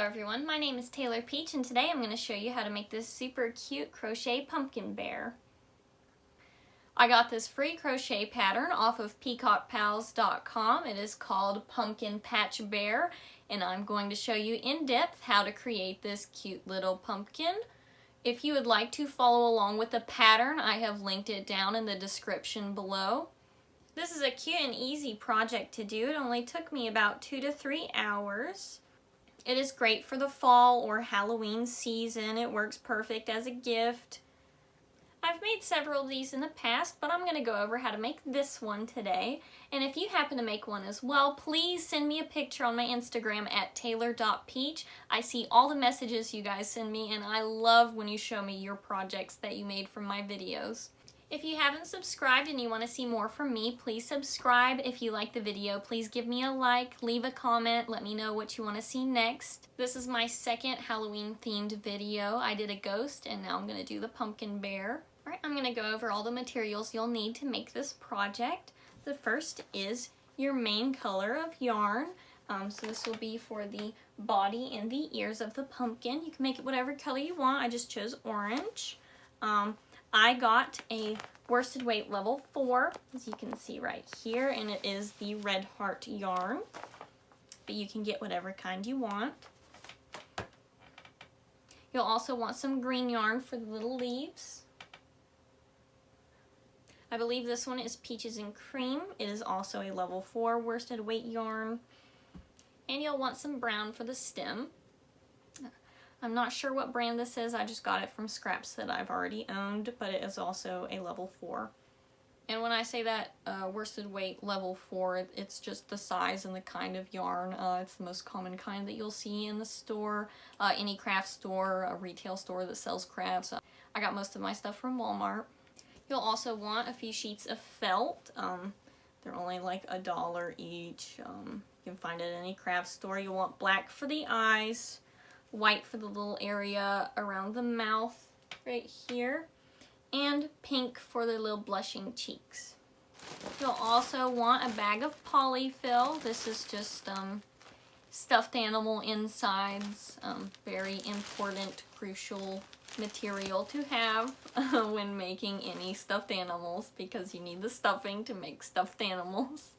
everyone, my name is Taylor Peach and today I'm going to show you how to make this super cute crochet pumpkin bear. I got this free crochet pattern off of peacockpals.com. It is called Pumpkin Patch Bear and I'm going to show you in depth how to create this cute little pumpkin. If you would like to follow along with the pattern, I have linked it down in the description below. This is a cute and easy project to do. It only took me about 2 to 3 hours. It is great for the fall or Halloween season. It works perfect as a gift. I've made several of these in the past, but I'm going to go over how to make this one today. And if you happen to make one as well, please send me a picture on my Instagram at taylor.peach. I see all the messages you guys send me, and I love when you show me your projects that you made from my videos. If you haven't subscribed and you want to see more from me, please subscribe. If you like the video, please give me a like, leave a comment, let me know what you want to see next. This is my second Halloween themed video. I did a ghost and now I'm going to do the pumpkin bear. Alright, I'm going to go over all the materials you'll need to make this project. The first is your main color of yarn. So this will be for the body and the ears of the pumpkin. You can make it whatever color you want. I just chose orange. I got a worsted weight level 4, as you can see right here, and it is the red heart yarn, but you can get whatever kind you want. You'll also want some green yarn for the little leaves. I believe this one is Peaches and Cream. It is also a level 4 worsted weight yarn. And you'll want some brown for the stem. I'm not sure what brand this is, I just got it from scraps that I've already owned, but it is also a level 4. And when I say that worsted weight level 4, it's just the size and the kind of yarn. It's the most common kind that you'll see in the store, any craft store, a retail store that sells crafts. I got most of my stuff from Walmart. You'll also want a few sheets of felt. They're only like $1 each. You can find it at any craft store. You'll want black for the eyes, white for the little area around the mouth right here, and pink for the little blushing cheeks. You'll also want a bag of polyfill. This is just stuffed animal insides. Very important, crucial material to have when making any stuffed animals because you need the stuffing to make stuffed animals.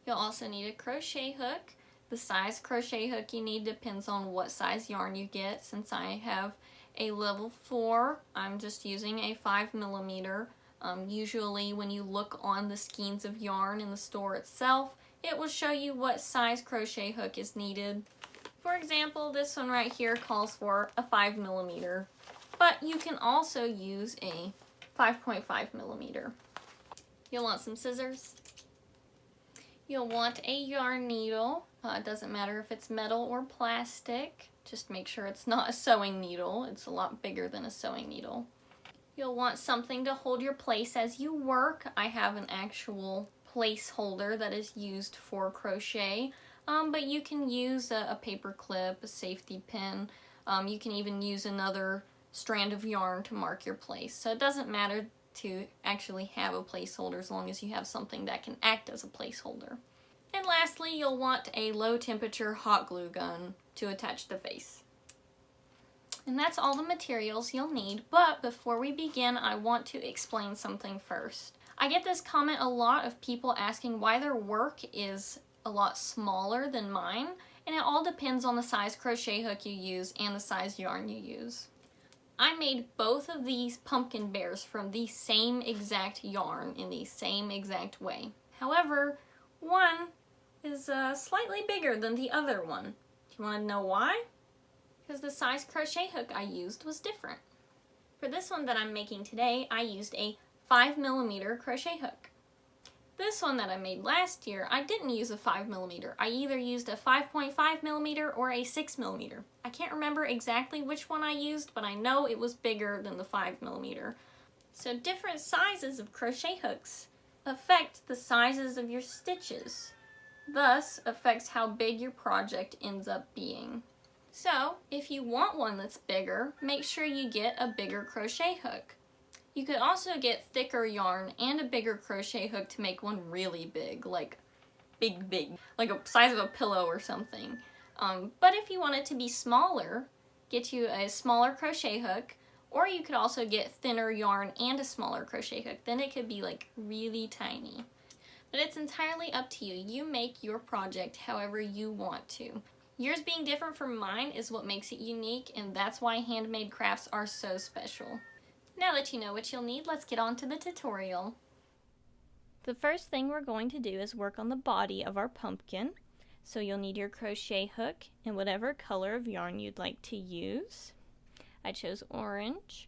You'll also need a crochet hook. The size crochet hook you need depends on what size yarn you get. Since I have a level 4, I'm just using a 5mm. Usually when you look on the skeins of yarn in the store itself, it will show you what size crochet hook is needed. For example, this one right here calls for a 5mm, but you can also use a 5.5mm. You'll want some scissors. You'll want a yarn needle. It doesn't matter if it's metal or plastic. Just make sure it's not a sewing needle. It's a lot bigger than a sewing needle. You'll want something to hold your place as you work. I have an actual place holder that is used for crochet, but you can use a paper clip, a safety pin. You can even use another strand of yarn to mark your place. So it doesn't matter to actually have a placeholder as long as you have something that can act as a placeholder. And lastly, you'll want a low temperature hot glue gun to attach the face. And that's all the materials you'll need, but before we begin, I want to explain something first. I get this comment a lot of people asking why their work is a lot smaller than mine, and it all depends on the size crochet hook you use and the size yarn you use. I made both of these pumpkin bears from the same exact yarn in the same exact way. However, one is slightly bigger than the other one. Do you want to know why? Because the size crochet hook I used was different. For this one that I'm making today, I used a 5mm crochet hook. This one that I made last year, I didn't use a 5mm. I either used a 5.5mm or a 6mm. I can't remember exactly which one I used, but I know it was bigger than the 5mm. So different sizes of crochet hooks affect the sizes of your stitches, thus affects how big your project ends up being. So if you want one that's bigger, make sure you get a bigger crochet hook. You could also get thicker yarn and a bigger crochet hook to make one really big, like big, like a size of a pillow or something. But if you want it to be smaller, get you a smaller crochet hook, or you could also get thinner yarn and a smaller crochet hook. Then it could be like really tiny. But it's entirely up to you. You make your project however you want to. Yours being different from mine is what makes it unique, and that's why handmade crafts are so special. Now that you know what you'll need, let's get on to the tutorial. The first thing we're going to do is work on the body of our pumpkin. So you'll need your crochet hook and whatever color of yarn you'd like to use. I chose orange.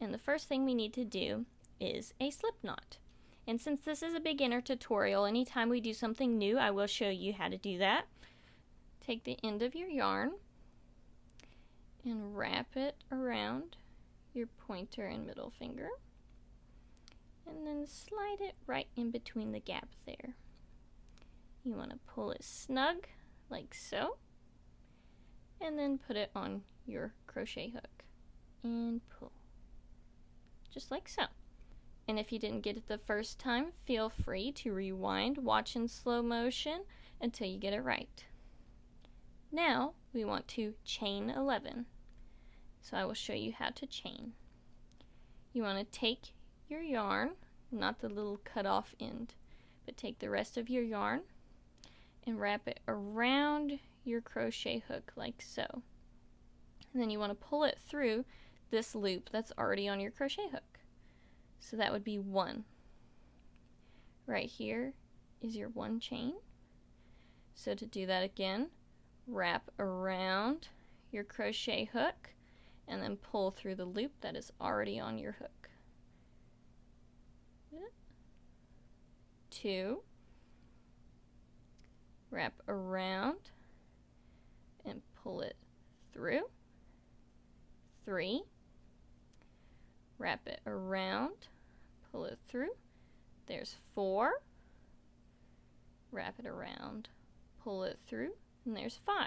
And the first thing we need to do is a slip knot. And since this is a beginner tutorial, anytime we do something new, I will show you how to do that. Take the end of your yarn and wrap it around your pointer and middle finger. And then slide it right in between the gap there. You want to pull it snug, like so. And then put it on your crochet hook. And pull. Just like so. And if you didn't get it the first time, feel free to rewind, watch in slow motion until you get it right. Now we want to chain 11. So I will show you how to chain. You want to take your yarn, not the little cut off end, but take the rest of your yarn and wrap it around your crochet hook like so. And then you want to pull it through this loop that's already on your crochet hook. So that would be 1. Right here is your 1 chain. So to do that again, wrap around your crochet hook and then pull through the loop that is already on your hook. 2, wrap around and pull it through. 3, wrap it around, pull it through. There's 4, wrap it around, pull it through, and there's 5.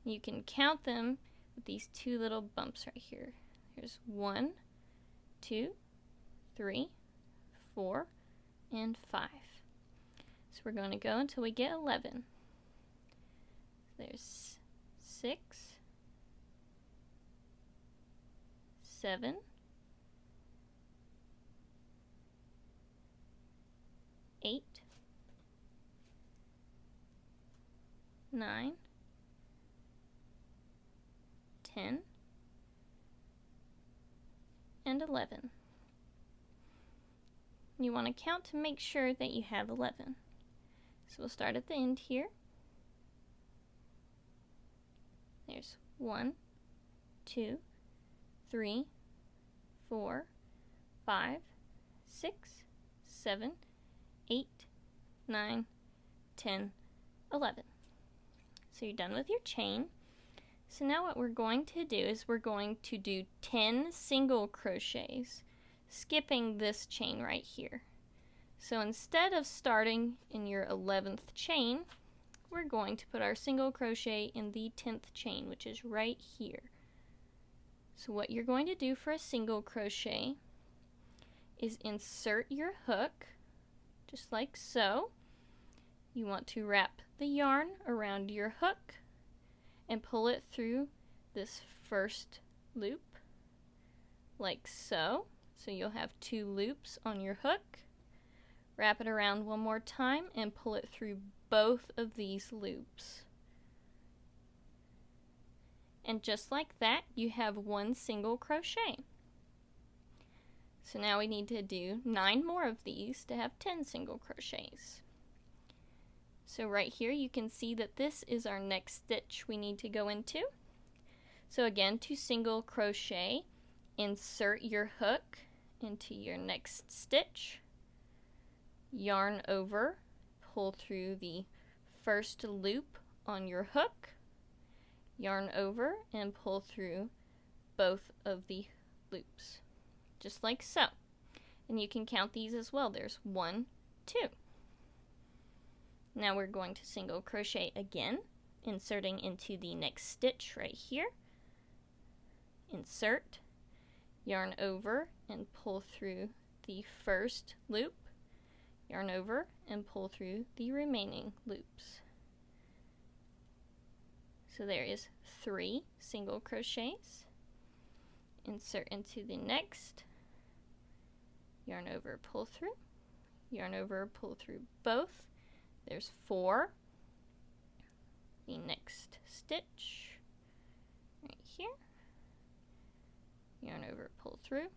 You can count them with these 2 little bumps right here. There's 1, 2, 3, 4, and 5. So we're going to go until we get 11. There's 6, 7, 8, 9, 10, and 11. You want to count to make sure that you have 11. So we'll start at the end here. There's 1, 2, 3, 4, 5, 6, 7, 8, 9, 10, 11. So you're done with your chain. So now what we're going to do is we're going to do 10 single crochets, skipping this chain right here. So instead of starting in your 11th chain, we're going to put our single crochet in the 10th chain, which is right here. So what you're going to do for a single crochet is insert your hook, just like so. You want to wrap the yarn around your hook and pull it through this first loop, like so. So you'll have 2 loops on your hook. Wrap it around one more time and pull it through both of these loops. And just like that, you have 1 single crochet. So now we need to do 9 more of these to have 10 single crochets. So right here you can see that this is our next stitch we need to go into. So again, to single crochet, insert your hook into your next stitch, yarn over, pull through the first loop on your hook, yarn over and pull through both of the loops, just like so. And you can count these as well. There's 1, 2. Now we're going to single crochet again, inserting into the next stitch right here. Insert, yarn over and pull through the first loop, yarn over and pull through the remaining loops. So there is 3 single crochets. Insert into the next, yarn over, pull through, yarn over, pull through both. There's 4. The next stitch right here, yarn over, pull through,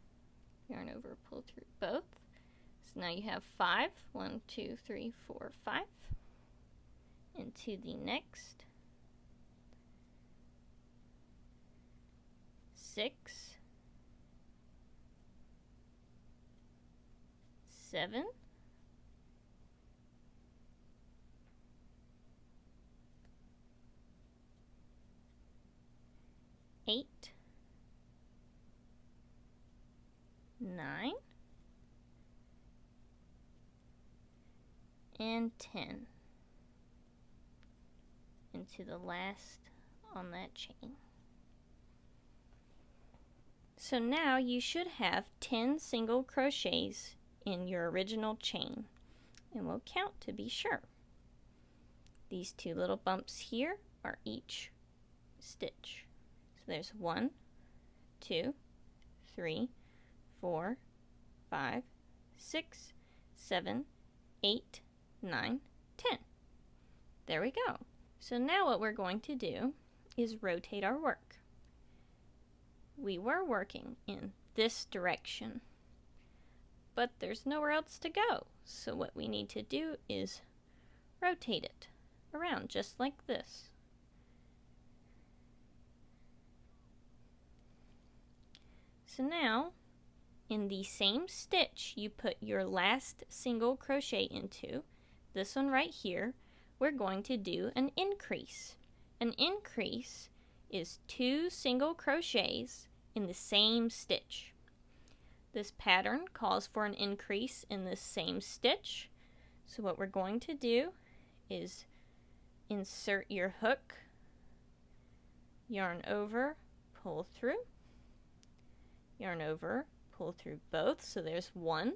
yarn over, pull through both. So now you have 5. 1, 2, 3, 4, 5. Into the next, 6, 7, 8, 9, and 10 into the last on that chain. So now you should have 10 single crochets in your original chain, and we'll count to be sure. These 2 little bumps here are each stitch. So there's 1, 2, 3, 4, 5, 6, 7, 8, 9, 10. There we go. So now what we're going to do is rotate our work. We were working in this direction, but there's nowhere else to go. So what we need to do is rotate it around just like this. So now, in the same stitch you put your last single crochet into, this one right here, we're going to do an increase. An increase is 2 single crochets in the same stitch. This pattern calls for an increase in the same stitch. So what we're going to do is insert your hook, yarn over, pull through, yarn over, pull through both, so there's 1,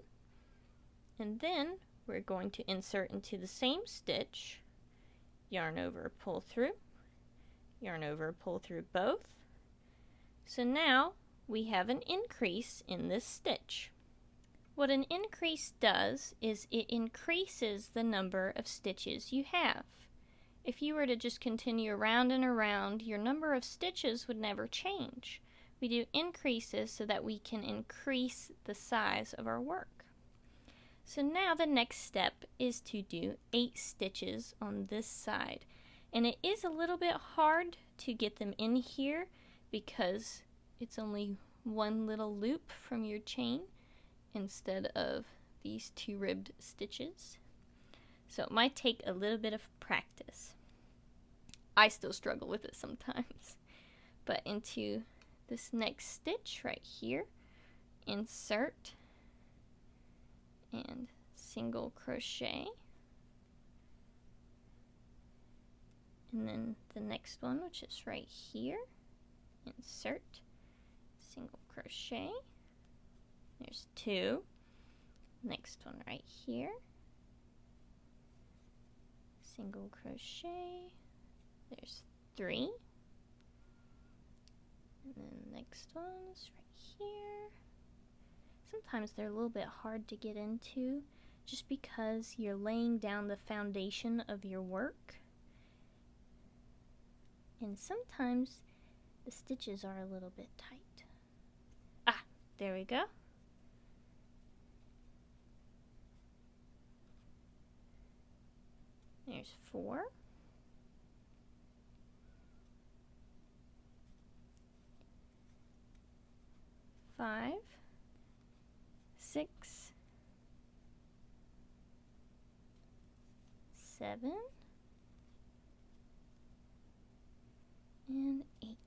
and then we're going to insert into the same stitch, yarn over, pull through, yarn over, pull through both. So now we have an increase in this stitch. What an increase does is it increases the number of stitches you have. If you were to just continue around and around, your number of stitches would never change. We do increases so that we can increase the size of our work. So now the next step is to do 8 stitches on this side. And it is a little bit hard to get them in here because it's only one little loop from your chain instead of these 2 ribbed stitches. So it might take a little bit of practice. I still struggle with it sometimes. But into this next stitch right here, insert and single crochet, and then the next one, which is right here, insert, single crochet, there's 2, next one right here, single crochet, there's 3, and then the next one's right here. Sometimes they're a little bit hard to get into just because you're laying down the foundation of your work. And sometimes the stitches are a little bit tight. Ah, there we go. There's 4. 5, 6, 7, and 8.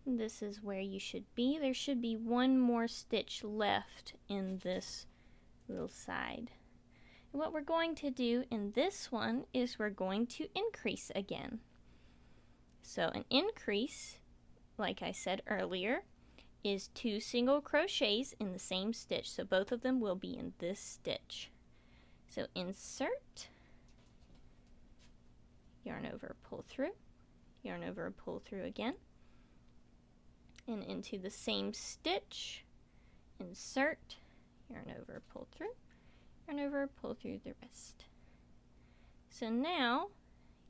This is where you should be. There should be one more stitch left in this little side. And what we're going to do in this one is we're going to increase again. So an increase, like I said earlier, is 2 single crochets in the same stitch. So both of them will be in this stitch. So insert yarn over, pull through, yarn over, pull through again, and into the same stitch, insert, yarn over, pull through, yarn over, pull through the rest. So now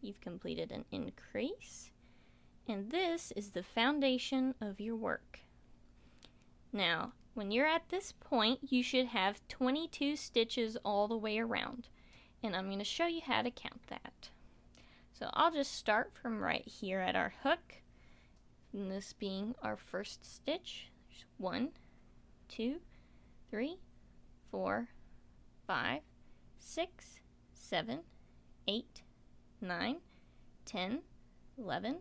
you've completed an increase, and this is the foundation of your work. Now, when you're at this point, you should have 22 stitches all the way around, and I'm going to show you how to count that. So I'll just start from right here at our hook, and this being our first stitch. There's 1, 2, 3, 4, 5, 6, 7, 8, 9, 10, 11,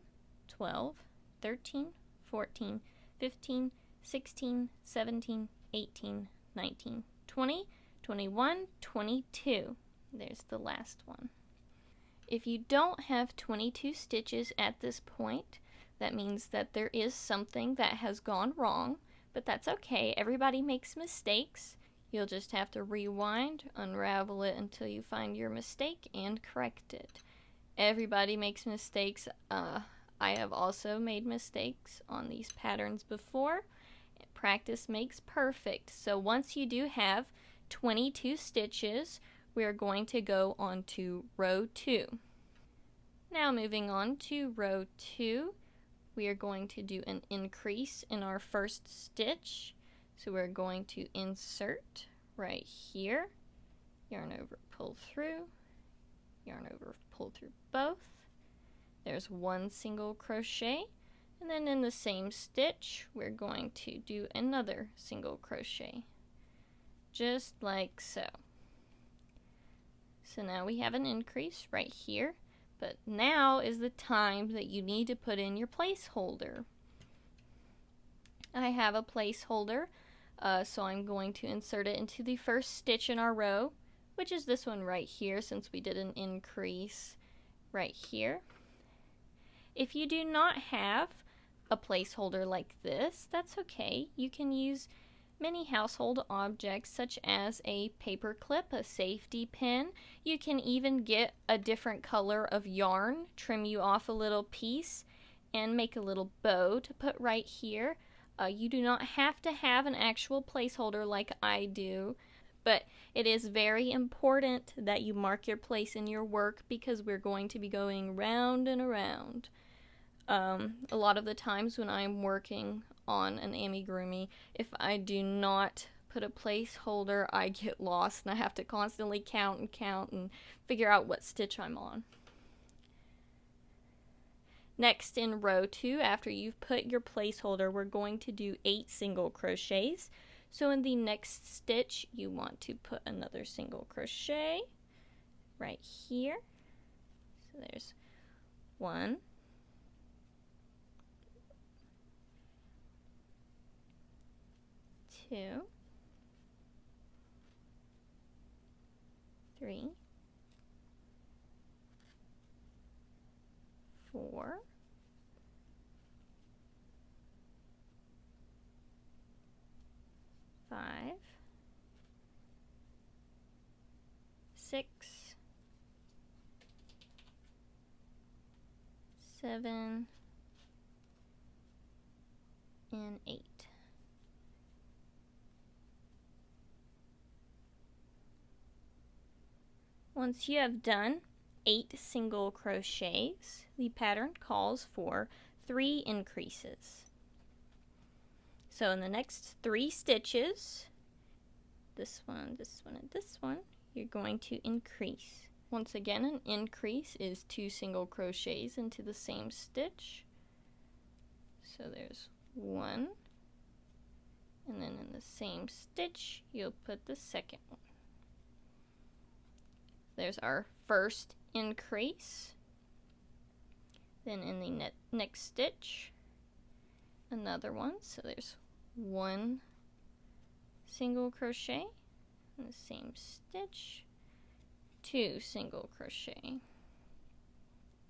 12, 13, 14, 15, 16, 17, 18, 19, 20, 21, 22. There's the last one. If you don't have 22 stitches at this point, that means that there is something that has gone wrong, but that's okay. Everybody makes mistakes. You'll just have to rewind, unravel it until you find your mistake and correct it. Everybody makes mistakes. I have also made mistakes on these patterns before. Practice makes perfect. So once you do have 22 stitches, we are going to go on to row 2. Now moving on to row 2, we are going to do an increase in our first stitch. So we're going to insert right here, yarn over, pull through, yarn over, pull through both. There's 1 single crochet, and then in the same stitch we're going to do another single crochet, just like so. So now we have an increase right here, but now is the time that you need to put in your placeholder. I have a placeholder, so I'm going to insert it into the first stitch in our row, which is this one right here, since we did an increase right here. If you do not have a placeholder like this, that's okay. You can use many household objects such as a paper clip, a safety pin. You can even get a different color of yarn, trim you off a little piece, and make a little bow to put right here. You do not have to have an actual placeholder like I do, but it is very important that you mark your place in your work because we're going to be going round and around. A lot of the times when I'm working on an amigurumi, if I do not put a placeholder, I get lost and I have to constantly count and figure out what stitch I'm on. Next, in row 2, after you've put your placeholder, we're going to do 8 single crochets. So in the next stitch, you want to put another single crochet right here. So there's 1, 2, 3, 4, 5, 6, 7, and 8. Once you have done 8 single crochets, the pattern calls for 3 increases. So in the next 3 stitches, this one, this one, and this one, you're going to increase. Once again, an increase is 2 single crochets into the same stitch. So there's 1, and then in the same stitch, you'll put the second one. There's our first increase. Then in the next stitch, another one. So there's 1 single crochet in the same stitch, 2 single crochet.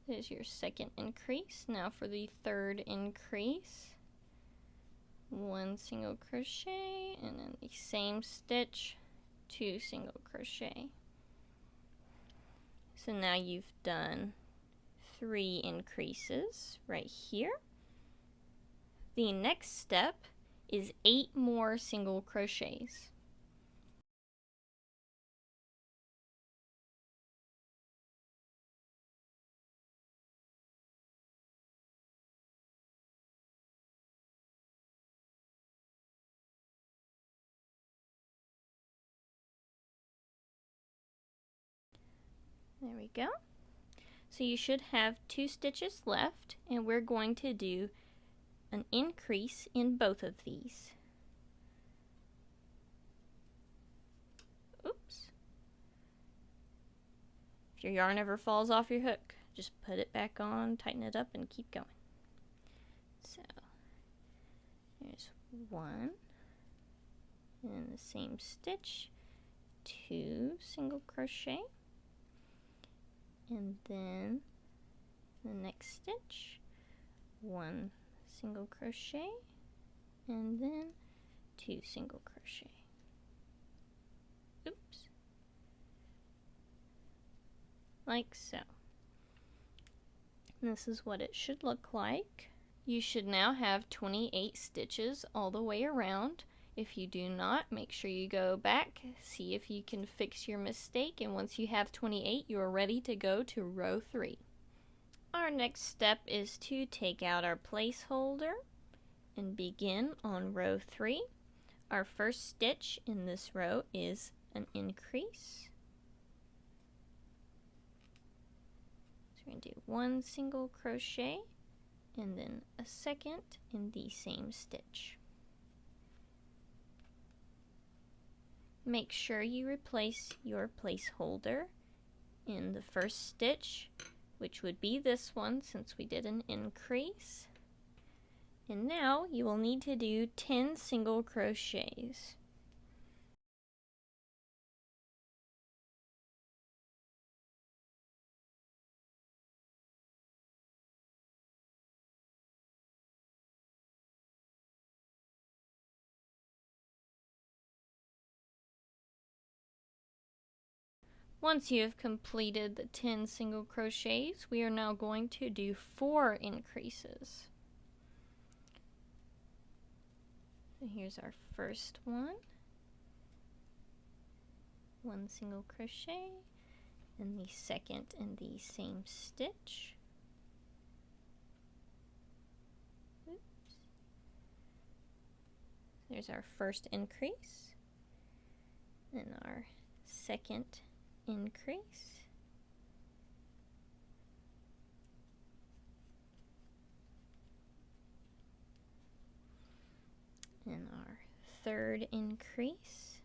There's your second increase. Now for the third increase, 1 single crochet, and in the same stitch, 2 single crochet. So now you've done 3 increases right here. The next step is 8 more single crochets. There we go. So you should have 2 stitches left, and we're going to do an increase in both of these. Oops. If your yarn ever falls off your hook, just put it back on, tighten it up, and keep going. So there's 1, and in the same stitch, 2 single crochet, and then the next stitch, 1 single crochet, and then 2 single crochet. Oops. Like so. And this is what it should look like. You should now have 28 stitches all the way around. If you do not, make sure you go back, see if you can fix your mistake, and once you have 28, you are ready to go to row 3. Our next step is to take out our placeholder and begin on row 3. Our first stitch in this row is an increase. So we're going to do 1 single crochet and then a second in the same stitch. Make sure you replace your placeholder in the first stitch, which would be this one since we did an increase. And now you will need to do 10 single crochets. Once you have completed the 10 single crochets, we are now going to do 4 increases. So here's our first one. 1 single crochet, and the second in the same stitch. Oops. There's our first increase, and our second increase, and our third increase,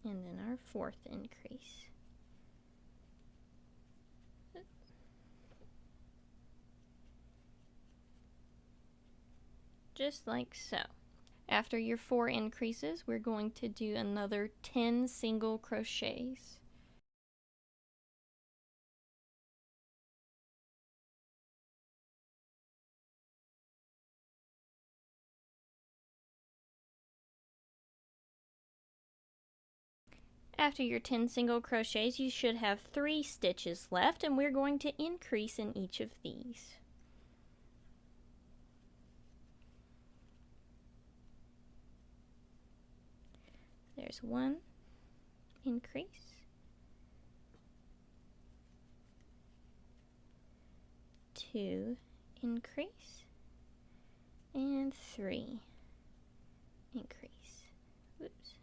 and then our fourth increase. Just like so. After your 4 increases, we're going to do another 10 single crochets. After your 10 single crochets, you should have 3 stitches left, and we're going to increase in each of these. There's 1 increase, 2 increase, and 3 increase. Oops.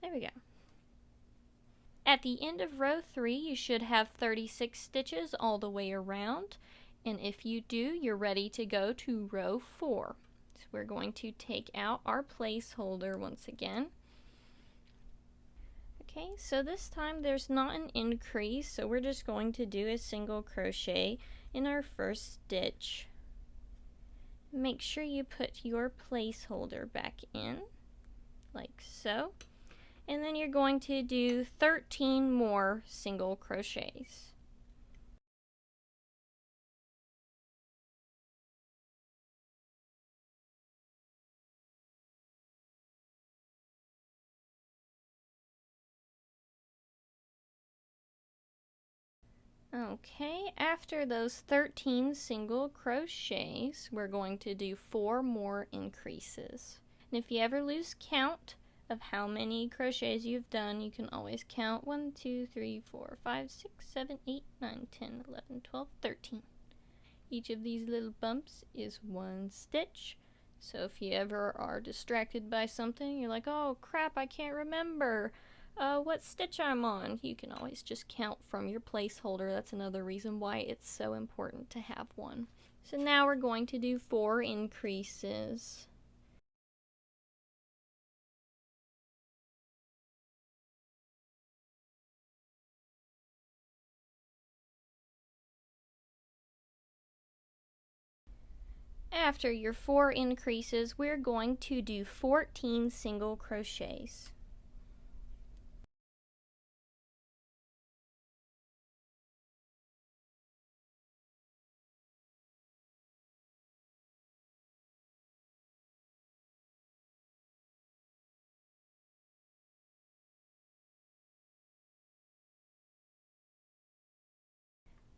There we go. At the end of row 3, you should have 36 stitches all the way around, and if you do, you're ready to go to row 4. So we're going to take out our placeholder once again. Okay, so this time there's not an increase, so we're just going to do a single crochet in our first stitch. Make sure you put your placeholder back in, like so. And then you're going to do 13 more single crochets. Okay, after those 13 single crochets, we're going to do 4 more increases. And if you ever lose count of how many crochets you've done, you can always count 1, 2, 3, 4, 5, 6, 7, 8, 9, 10, 11, 12, 13. Each of these little bumps is 1 stitch. So if you ever are distracted by something, you're like, oh crap, I can't remember what stitch I'm on, you can always just count from your placeholder. That's another reason why it's so important to have one. So now we're going to do 4 increases. After your 4 increases, we're going to do 14 single crochets.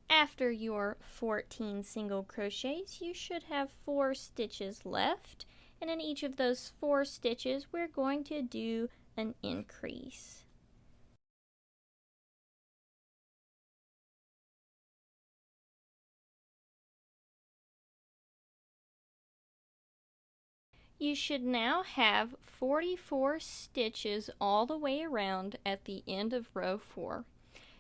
After your 14 single crochets, you should have 4 stitches left, and in each of those 4 stitches, we're going to do an increase. You should now have 44 stitches all the way around at the end of row 4.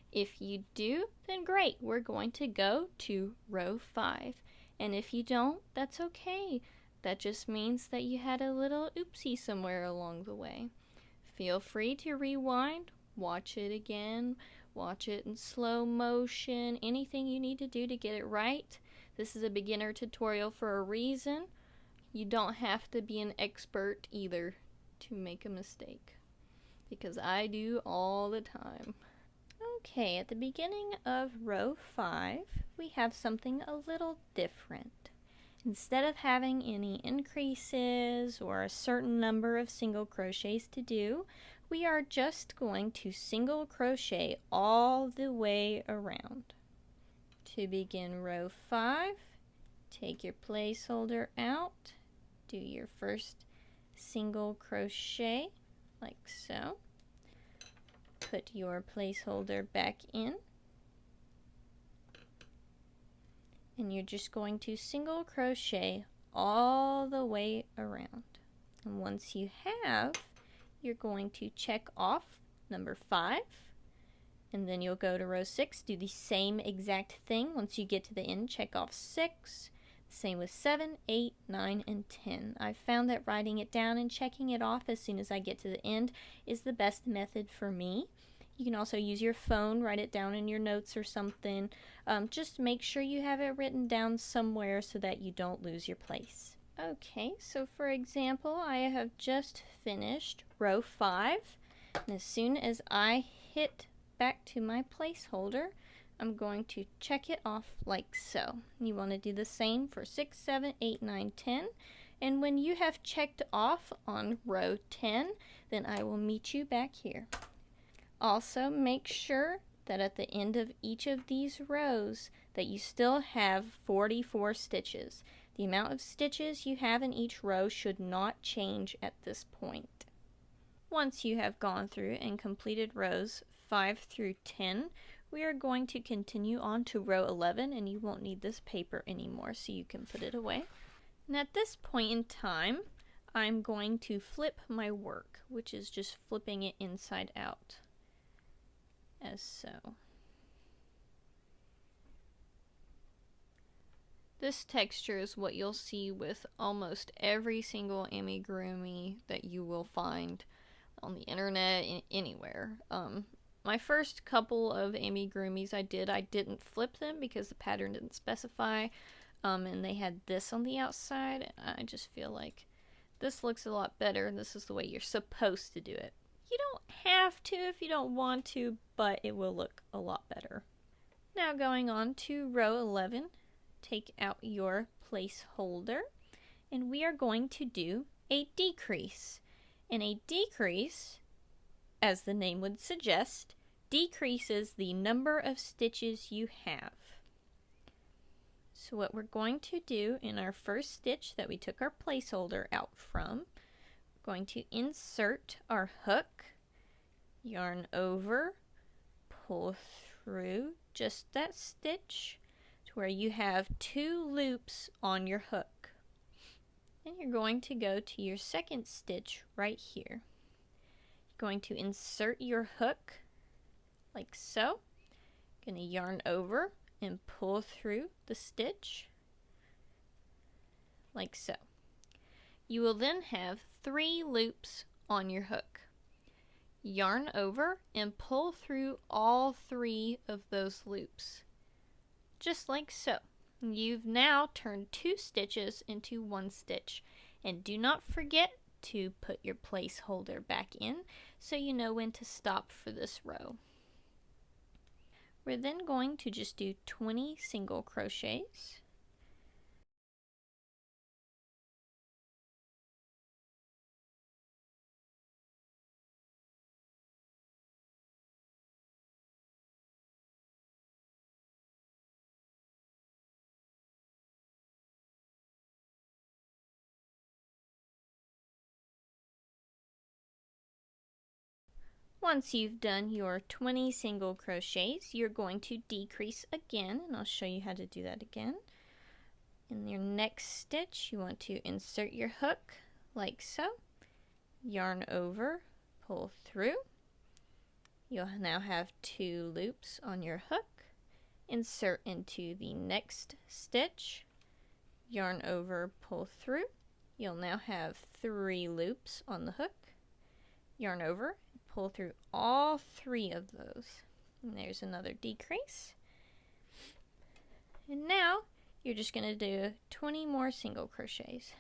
If you do, then great, we're going to go to row 5. And if you don't, that's okay. That just means that you had a little oopsie somewhere along the way. Feel free to rewind, watch it again, watch it in slow motion, anything you need to do to get it right. This is a beginner tutorial for a reason. You don't have to be an expert either to make a mistake, because I do all the time. Okay, at the beginning of row 5, we have something a little different. Instead of having any increases or a certain number of single crochets to do, we are just going to single crochet all the way around. To begin row 5, take your placeholder out, do your first single crochet like so. Put your placeholder back in, and you're just going to single crochet all the way around. And once you have, you're going to check off number 5, and then you'll go to row 6, do the same exact thing. Once you get to the end, check off 6. Same with 7, 8, 9, and 10. I've found that writing it down and checking it off as soon as I get to the end is the best method for me. You can also use your phone, write it down in your notes or something. Just make sure you have it written down somewhere so that you don't lose your place. Okay, so for example, I have just finished row 5, and as soon as I hit back to my placeholder, I'm going to check it off like so. You want to do the same for 6, 7, 8, 9, 10. And when you have checked off on row 10, then I will meet you back here. Also, make sure that at the end of each of these rows that you still have 44 stitches. The amount of stitches you have in each row should not change at this point. Once you have gone through and completed rows 5 through 10, we are going to continue on to row 11, and you won't need this paper anymore, so you can put it away. And at this point in time, I'm going to flip my work, which is just flipping it inside out, as so. This texture is what you'll see with almost every single amigurumi that you will find on the internet, anywhere. My first couple of amigurumis I didn't flip them because the pattern didn't specify, and they had this on the outside. I just feel like this looks a lot better, and this is the way you're supposed to do it. You don't have to if you don't want to, but it will look a lot better. Now going on to row 11, take out your placeholder, and we are going to do a decrease. And a decrease, as the name would suggest, decreases the number of stitches you have. So what we're going to do in our first stitch that we took our placeholder out from, we're going to insert our hook, yarn over, pull through just that stitch to where you have 2 loops on your hook. Then you're going to go to your second stitch right here. You're going to insert your hook like so. Going to yarn over and pull through the stitch like so. You will then have 3 loops on your hook. Yarn over and pull through all 3 of those loops, just like so. You've now turned 2 stitches into 1 stitch, and do not forget to put your placeholder back in so you know when to stop for this row. We're then going to just do 20 single crochets. Once you've done your 20 single crochets, you're going to decrease again, and I'll show you how to do that again. In your next stitch, you want to insert your hook like so, yarn over, pull through. You'll now have 2 loops on your hook. Insert into the next stitch, yarn over, pull through. You'll now have 3 loops on the hook. Yarn over, pull through all 3 of those. And there's another decrease. And now you're just going to do 20 more single crochets.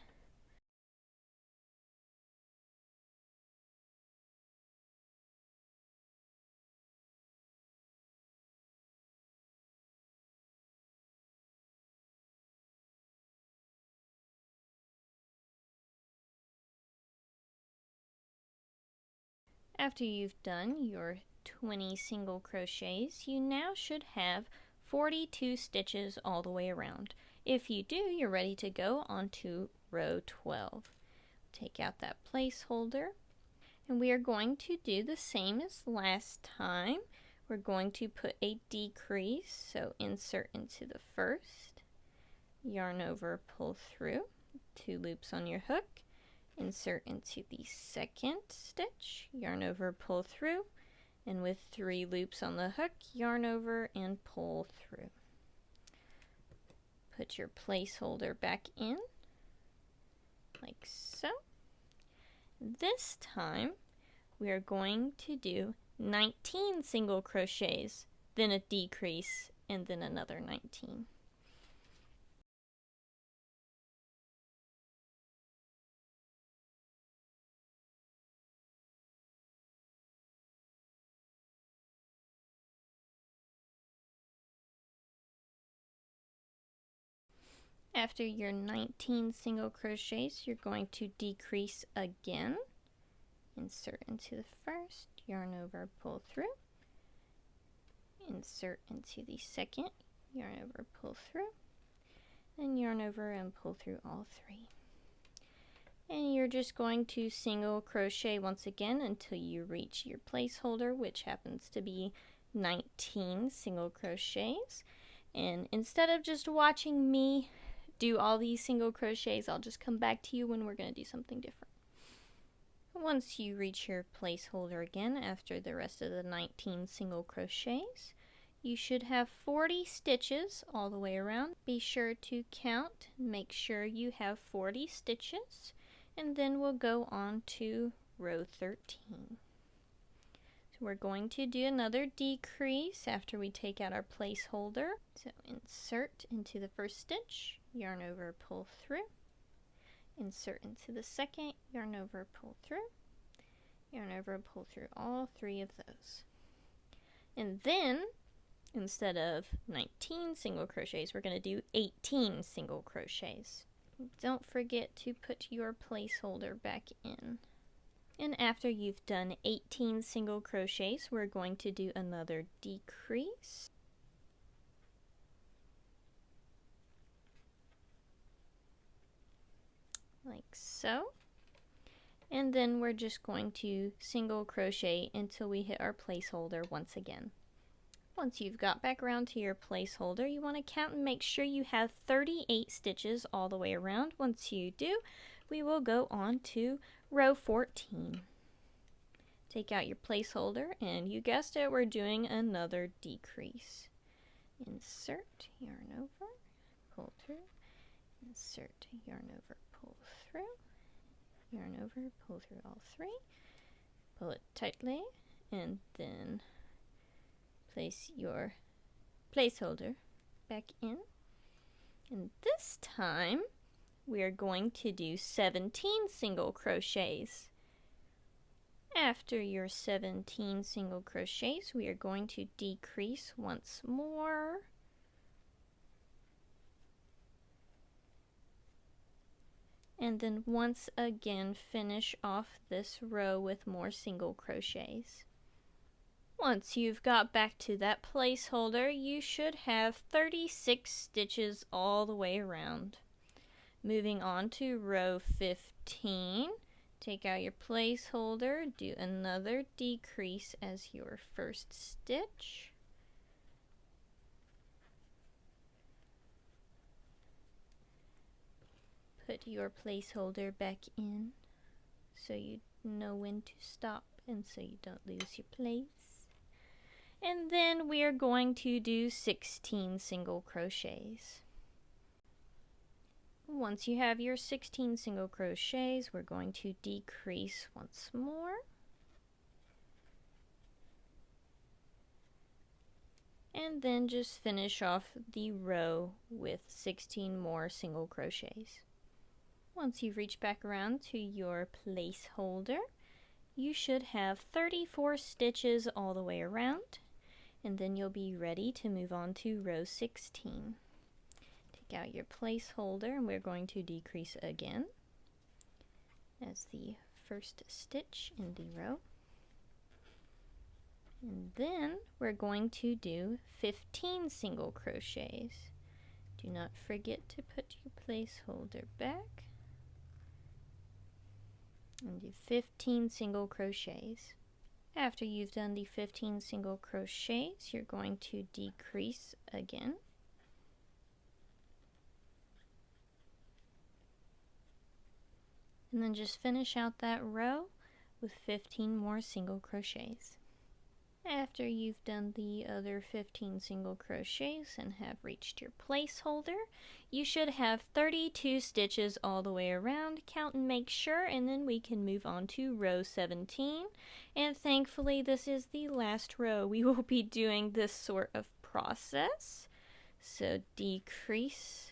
After you've done your 20 single crochets, you now should have 42 stitches all the way around. If you do, you're ready to go on to row 12. Take out that placeholder, and we are going to do the same as last time. We're going to put a decrease, so insert into the first, yarn over, pull through, 2 loops on your hook. Insert into the second stitch, yarn over, pull through, and with 3 loops on the hook, yarn over and pull through. Put your placeholder back in, like so. This time, we are going to do 19 single crochets, then a decrease, and then another 19. After your 19 single crochets, you're going to decrease again. Insert into the first, yarn over, pull through. Insert into the second, yarn over, pull through. And yarn over and pull through all 3. And you're just going to single crochet once again until you reach your placeholder, which happens to be 19 single crochets. And instead of just watching me do all these single crochets, I'll just come back to you when we're going to do something different. Once you reach your placeholder again after the rest of the 19 single crochets, you should have 40 stitches all the way around. Be sure to count, make sure you have 40 stitches, and then we'll go on to row 13. So we're going to do another decrease after we take out our placeholder. So insert into the first stitch, yarn over, pull through. Insert into the second, yarn over, pull through. Yarn over, pull through all 3 of those. And then, instead of 19 single crochets, we're going to do 18 single crochets. Don't forget to put your placeholder back in. And after you've done 18 single crochets, we're going to do another decrease. Like so. And then we're just going to single crochet until we hit our placeholder once again. Once you've got back around to your placeholder, you want to count and make sure you have 38 stitches all the way around. Once you do, we will go on to row 14. Take out your placeholder, and you guessed it, we're doing another decrease. Insert, yarn over, pull through, insert, yarn over, pull through, yarn over, pull through all three, pull it tightly, and then place your placeholder back in. And this time we are going to do 17 single crochets. After your 17 single crochets, we are going to decrease once more. And then once again finish off this row with more single crochets. Once you've got back to that placeholder, you should have 36 stitches all the way around. Moving on to row 15, take out your placeholder, do another decrease as your first stitch. Put your placeholder back in so you know when to stop and so you don't lose your place. And then we are going to do 16 single crochets. Once you have your 16 single crochets, we're going to decrease once more. And then just finish off the row with 16 more single crochets. Once you've reached back around to your placeholder, you should have 34 stitches all the way around, and then you'll be ready to move on to row 16. Take out your placeholder, and we're going to decrease again as the first stitch in the row. And then we're going to do 15 single crochets. Do not forget to put your placeholder back. And do 15 single crochets. After you've done the 15 single crochets, you're going to decrease again. And then just finish out that row with 15 more single crochets. After you've done the other 15 single crochets and have reached your placeholder, you should have 32 stitches all the way around. Count and make sure, and then we can move on to row 17. And thankfully, this is the last row. We will be doing this sort of process. So decrease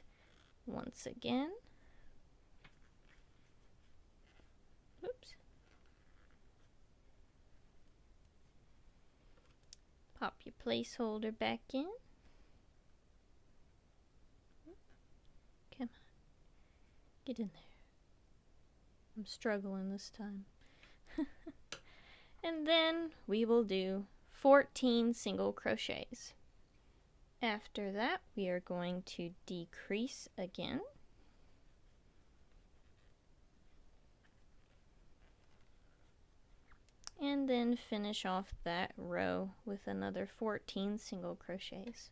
once again. Oops. Pop your placeholder back in. Come on. Get in there. I'm struggling this time. And then we will do 14 single crochets. After that, we are going to decrease again. And then finish off that row with another 14 single crochets.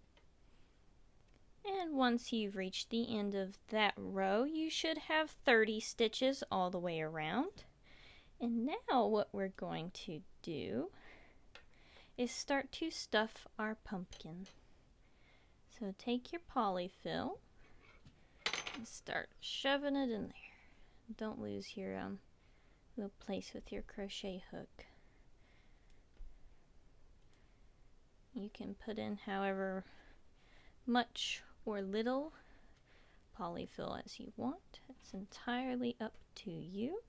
And once you've reached the end of that row, you should have 30 stitches all the way around. And now what we're going to do is start to stuff our pumpkin. So take your polyfill and start shoving it in there. Don't lose your little place with your crochet hook. You can put in however much or little polyfill as you want. It's entirely up to you.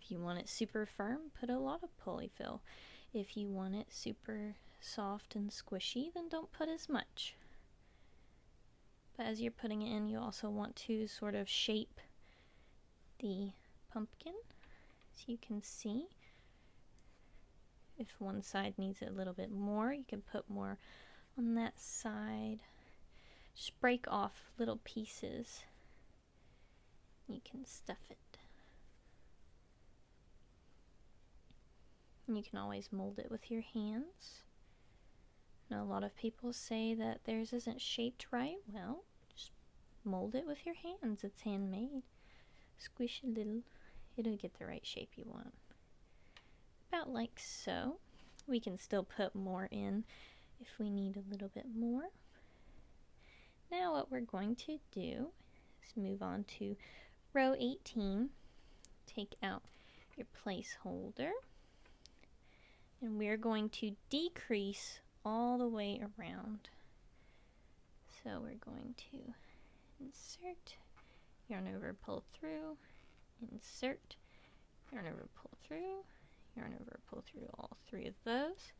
If you want it super firm, put a lot of polyfill. If you want it super soft and squishy, then don't put as much. But as you're putting it in, you also want to sort of shape the pumpkin. So you can see if one side needs it a little bit more, you can put more on that side. Just break off little pieces. You can stuff it. And you can always mold it with your hands. Now, a lot of people say that theirs isn't shaped right. Well, just mold it with your hands. It's handmade. Squish a little. It'll get the right shape you want. About like so. We can still put more in if we need a little bit more. Now what we're going to do is move on to row 18. Take out your placeholder. And we're going to decrease all the way around. So we're going to insert, yarn over, pull through, insert, yarn over, pull through, yarn over, pull through all three of those.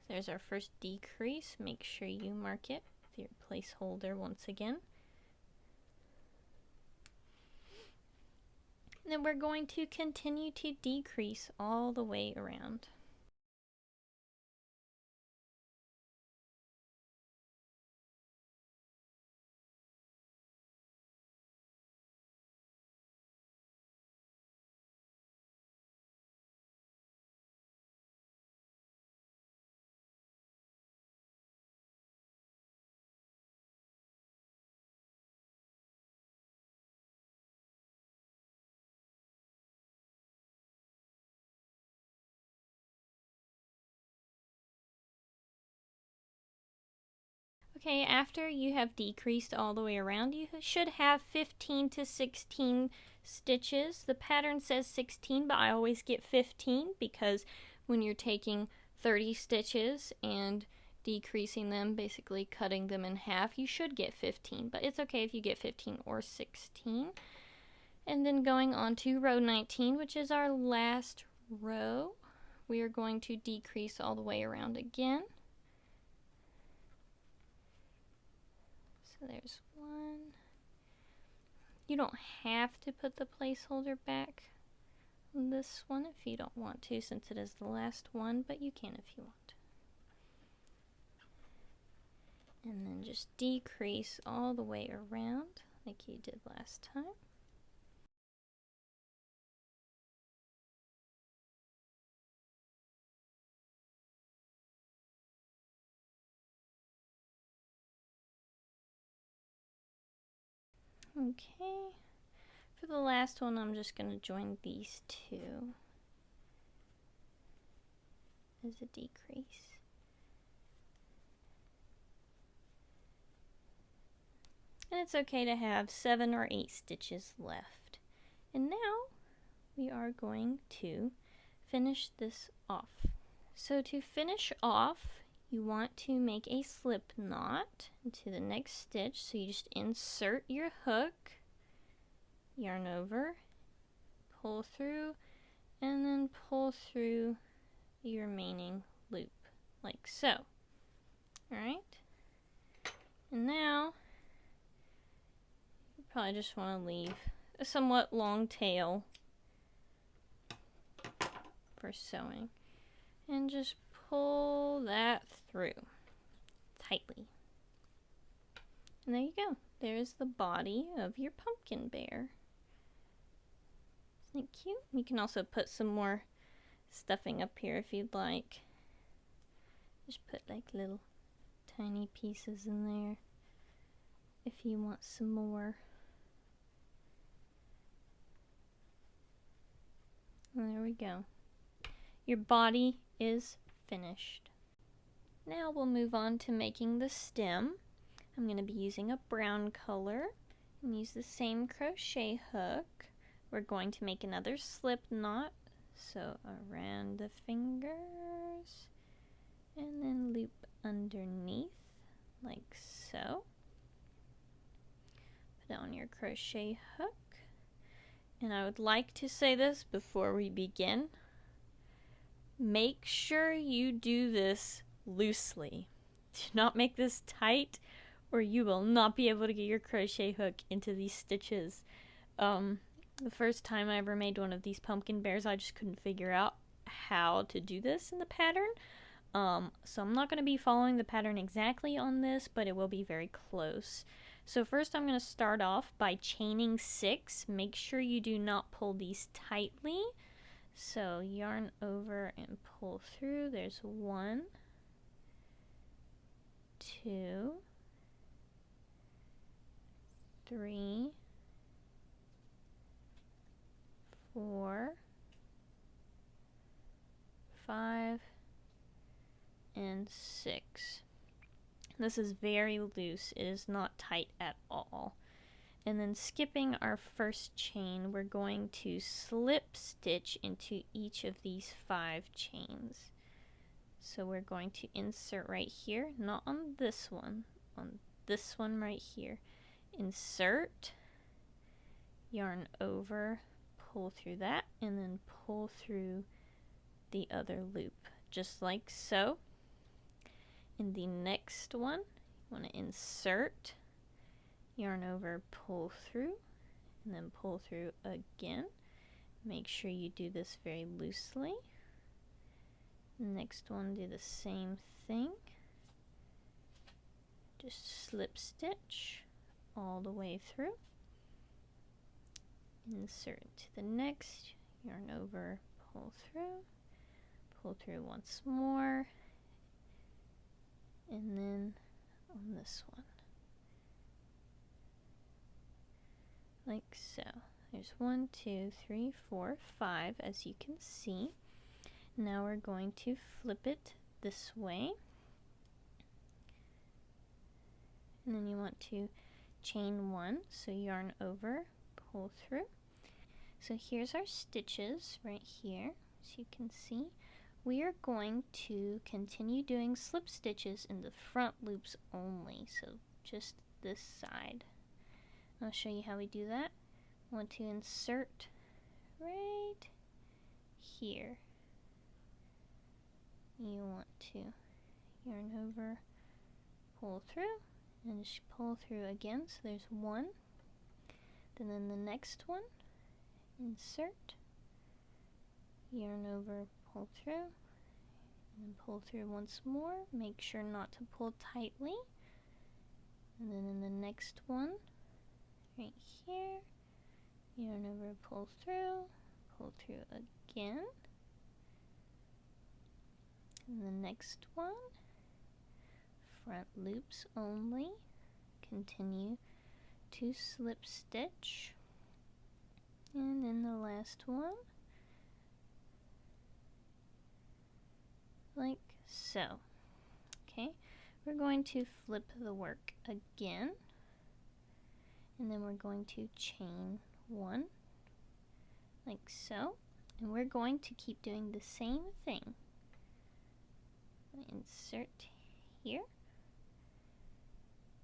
So there's our first decrease. Make sure you mark it with your placeholder once again. And then we're going to continue to decrease all the way around. Okay, after you have decreased all the way around, you should have 15 to 16 stitches. The pattern says 16, but I always get 15 because when you're taking 30 stitches and decreasing them, basically cutting them in half, you should get 15, but it's okay if you get 15 or 16. And then going on to row 19, which is our last row, we are going to decrease all the way around again. So there's one. You don't have to put the placeholder back on this one if you don't want to, since it is the last one, but you can if you want. And then just decrease all the way around like you did last time. Okay, for the last one I'm just going to join these two as a decrease. And it's okay to have 7 or 8 stitches left. And now we are going to finish this off. So to finish off, you want to make a slip knot into the next stitch. So you just insert your hook, yarn over, pull through, and then pull through the remaining loop like so. Alright, and now you probably just want to leave a somewhat long tail for sewing and just pull that through tightly. And there you go. There's the body of your pumpkin bear. Isn't it cute? You can also put some more stuffing up here if you'd like. Just put like little tiny pieces in there if you want some more. And there we go. Your body is finished. Now we'll move on to making the stem. I'm going to be using a brown color and use the same crochet hook. We're going to make another slip knot, so around the fingers and then loop underneath like so. Put on your crochet hook. And I would like to say this before we begin. Make sure you do this loosely. Do not make this tight or you will not be able to get your crochet hook into these stitches. The first time I ever made one of these pumpkin bears, I just couldn't figure out how to do this in the pattern. So I'm not going to be following the pattern exactly on this, but it will be very close. So first I'm going to start off by chaining 6. Make sure you do not pull these tightly. So yarn over and pull through. There's 1, 2, 3, 4, 5, and 6. This is very loose. It is not tight at all. And then skipping our first chain, we're going to slip stitch into each of these 5 chains. So we're going to insert right here, not on this one right here. Insert, yarn over, pull through that, and then pull through the other loop, just like so. In the next one, you want to insert, yarn over, pull through, and then pull through again. Make sure you do this very loosely. Next one, do the same thing. Just slip stitch all the way through. Insert to the next, yarn over, pull through once more, and then on this one, like so. There's 1, 2, 3, 4, 5, as you can see. Now we're going to flip it this way, and then you want to chain 1, so yarn over, pull through. So here's our stitches right here, as you can see. We are going to continue doing slip stitches in the front loops only, so just this side. I'll show you how we do that. Want to insert right here. You want to yarn over, pull through, and just pull through again. So there's 1. Then in the next one, insert, yarn over, pull through, and pull through once more. Make sure not to pull tightly. And then in the next one, right here, yarn over, pull through again. And the next one, front loops only, continue to slip stitch. And then the last one, like so. Okay, we're going to flip the work again, and then we're going to chain 1, like so, and we're going to keep doing the same thing. Insert here,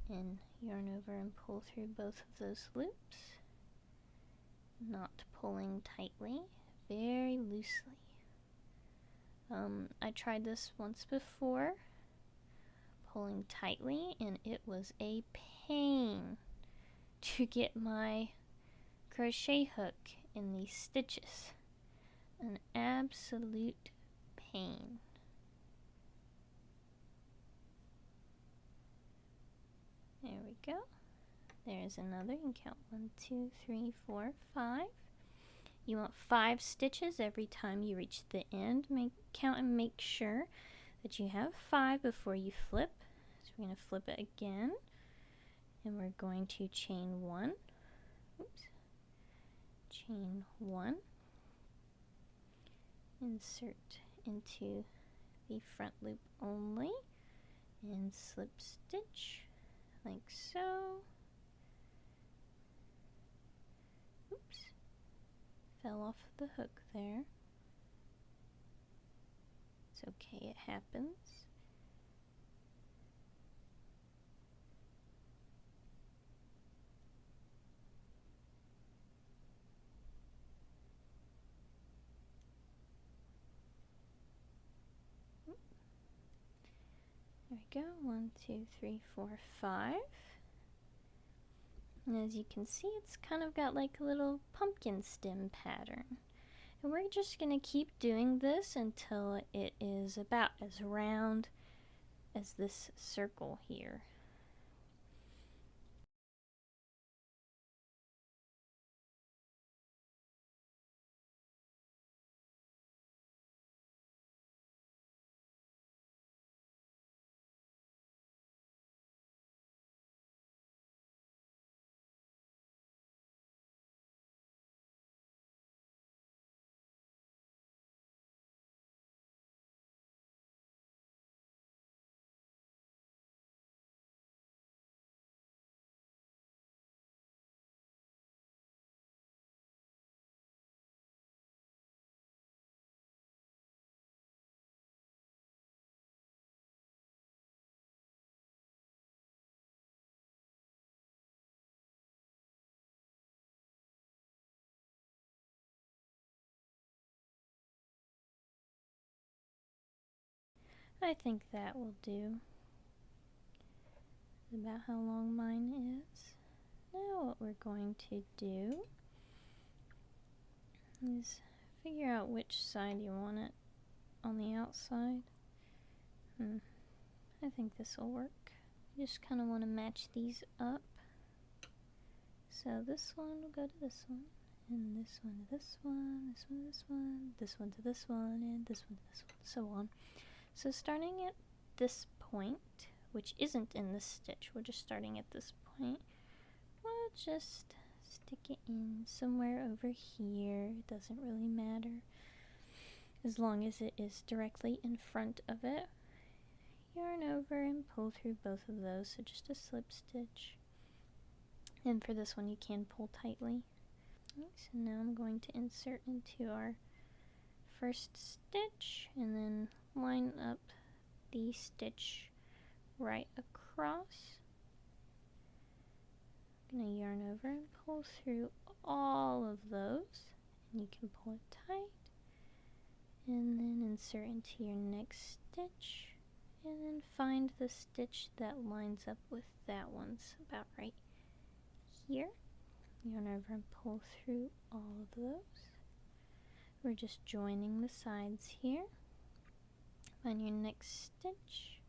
and yarn over and pull through both of those loops, not pulling tightly, very loosely. I tried this once before, pulling tightly, and it was a pain to get my crochet hook in these stitches. An absolute pain. There we go. There's another. You can count 1, 2, 3, 4, 5. You want 5 stitches every time you reach the end. Count and make sure that you have 5 before you flip. So we're going to flip it again, and we're going to chain 1. Oops. Chain 1. Insert into the front loop only, and slip stitch like so. Oops. Fell off the hook there. It's okay, it happens. There we go. 1, 2, 3, 4, 5. And as you can see, it's kind of got like a little pumpkin stem pattern. And we're just going to keep doing this until it is about as round as this circle here. I think that will do. About how long mine is. Now what we're going to do is figure out which side you want it on the outside. I think this will work. You just kind of want to match these up. So this one will go to this one, and this one to this one, this one to this one, this one to this one, and this one to this one, so on. So starting at this point, which isn't in this stitch, we're just starting at this point, we'll just stick it in somewhere over here. It doesn't really matter as long as it is directly in front of it. Yarn over and pull through both of those, so just a slip stitch. And for this one you can pull tightly. Okay, so now I'm going to insert into our first stitch and then line up the stitch right across. I'm going to yarn over and pull through all of those, and you can pull it tight, and then insert into your next stitch, and then find the stitch that lines up with that one's about right here. Yarn over and pull through all of those. We're just joining the sides here. Find your next stitch,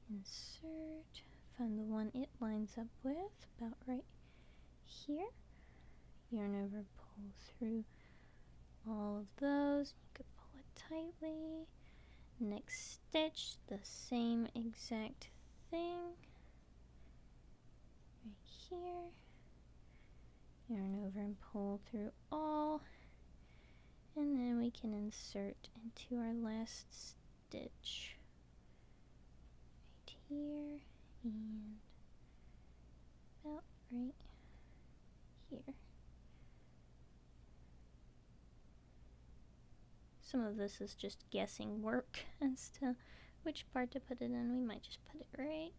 insert, find the one it lines up with about right here. Yarn over, pull through all of those. You could pull it tightly. Next stitch, the same exact thing right here. Yarn over and pull through all, and then we can insert into our last stitch right here and about right here. Some of this is just guessing work as to which part to put it in. We might just put it right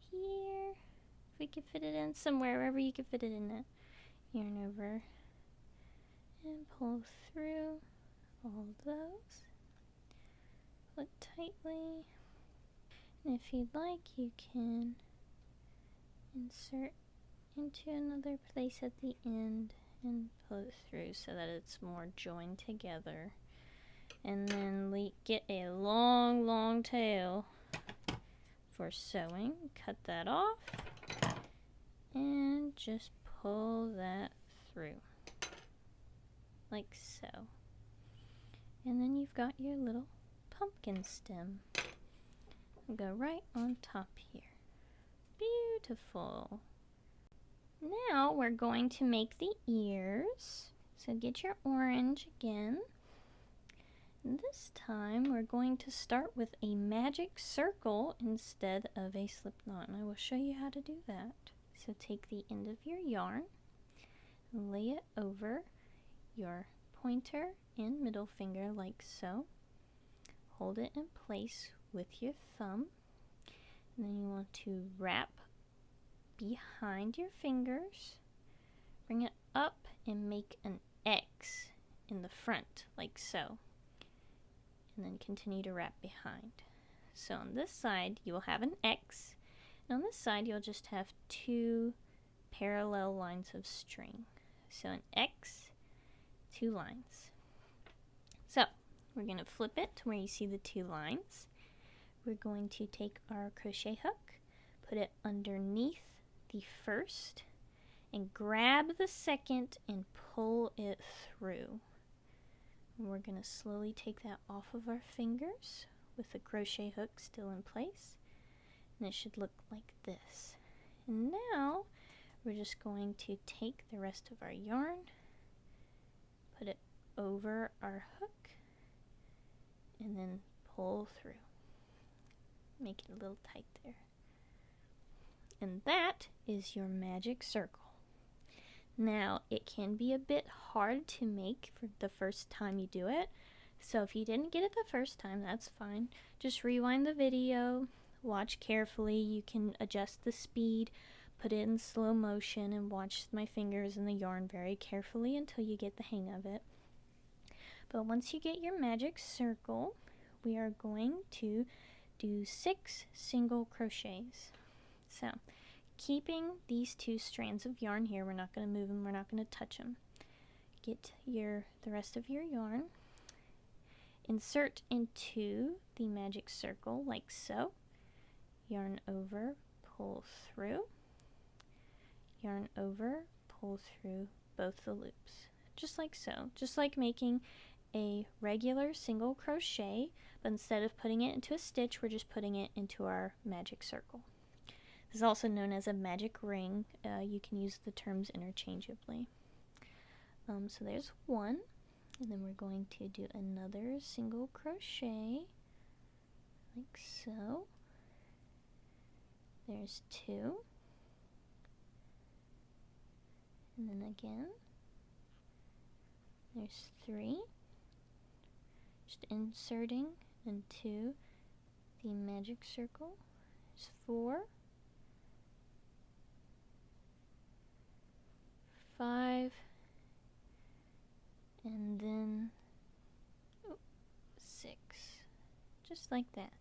here. If we could fit it in somewhere, wherever you could fit it in it. Yarn over and pull through all of those. Pull it tightly. And if you'd like, you can insert into another place at the end and pull it through so that it's more joined together. And then get a long tail for sewing. Cut that off and just pull that through like so. And then you've got your little pumpkin stem. Go right on top here. Beautiful. Now we're going to make the ears. So get your orange again. This time we're going to start with a magic circle instead of a slip knot, and I will show you how to do that. So take the end of your yarn, lay it over your pointer and middle finger like so. Hold it in place with your thumb, and then you want to wrap behind your fingers, bring it up and make an X in the front like so, and then continue to wrap behind. So on this side you will have an X, and on this side you'll just have two parallel lines of string. So an X, 2 lines. So we're going to flip it to where you see the 2 lines. We're going to take our crochet hook, put it underneath the first, and grab the second and pull it through. And we're going to slowly take that off of our fingers with the crochet hook still in place. And it should look like this. And now we're just going to take the rest of our yarn, put it over our hook, and then pull through. Make it a little tight there. And that is your magic circle. Now, it can be a bit hard to make for the first time you do it. So if you didn't get it the first time, that's fine. Just rewind the video, watch carefully. You can adjust the speed, put it in slow motion, and watch my fingers and the yarn very carefully until you get the hang of it. But once you get your magic circle, we are going to do 6 single crochets. So, keeping these 2 strands of yarn here, we're not going to move them, we're not going to touch them. Get the rest of your yarn, insert into the magic circle like so, yarn over, pull through, yarn over, pull through both the loops, just like so, just like making a regular single crochet, but instead of putting it into a stitch, we're just putting it into our magic circle. This is also known as a magic ring. You can use the terms interchangeably. So there's 1, and then we're going to do another single crochet like so. There's 2, and then again there's 3, just inserting into the magic circle. There's 4, 5, and then 6, just like that.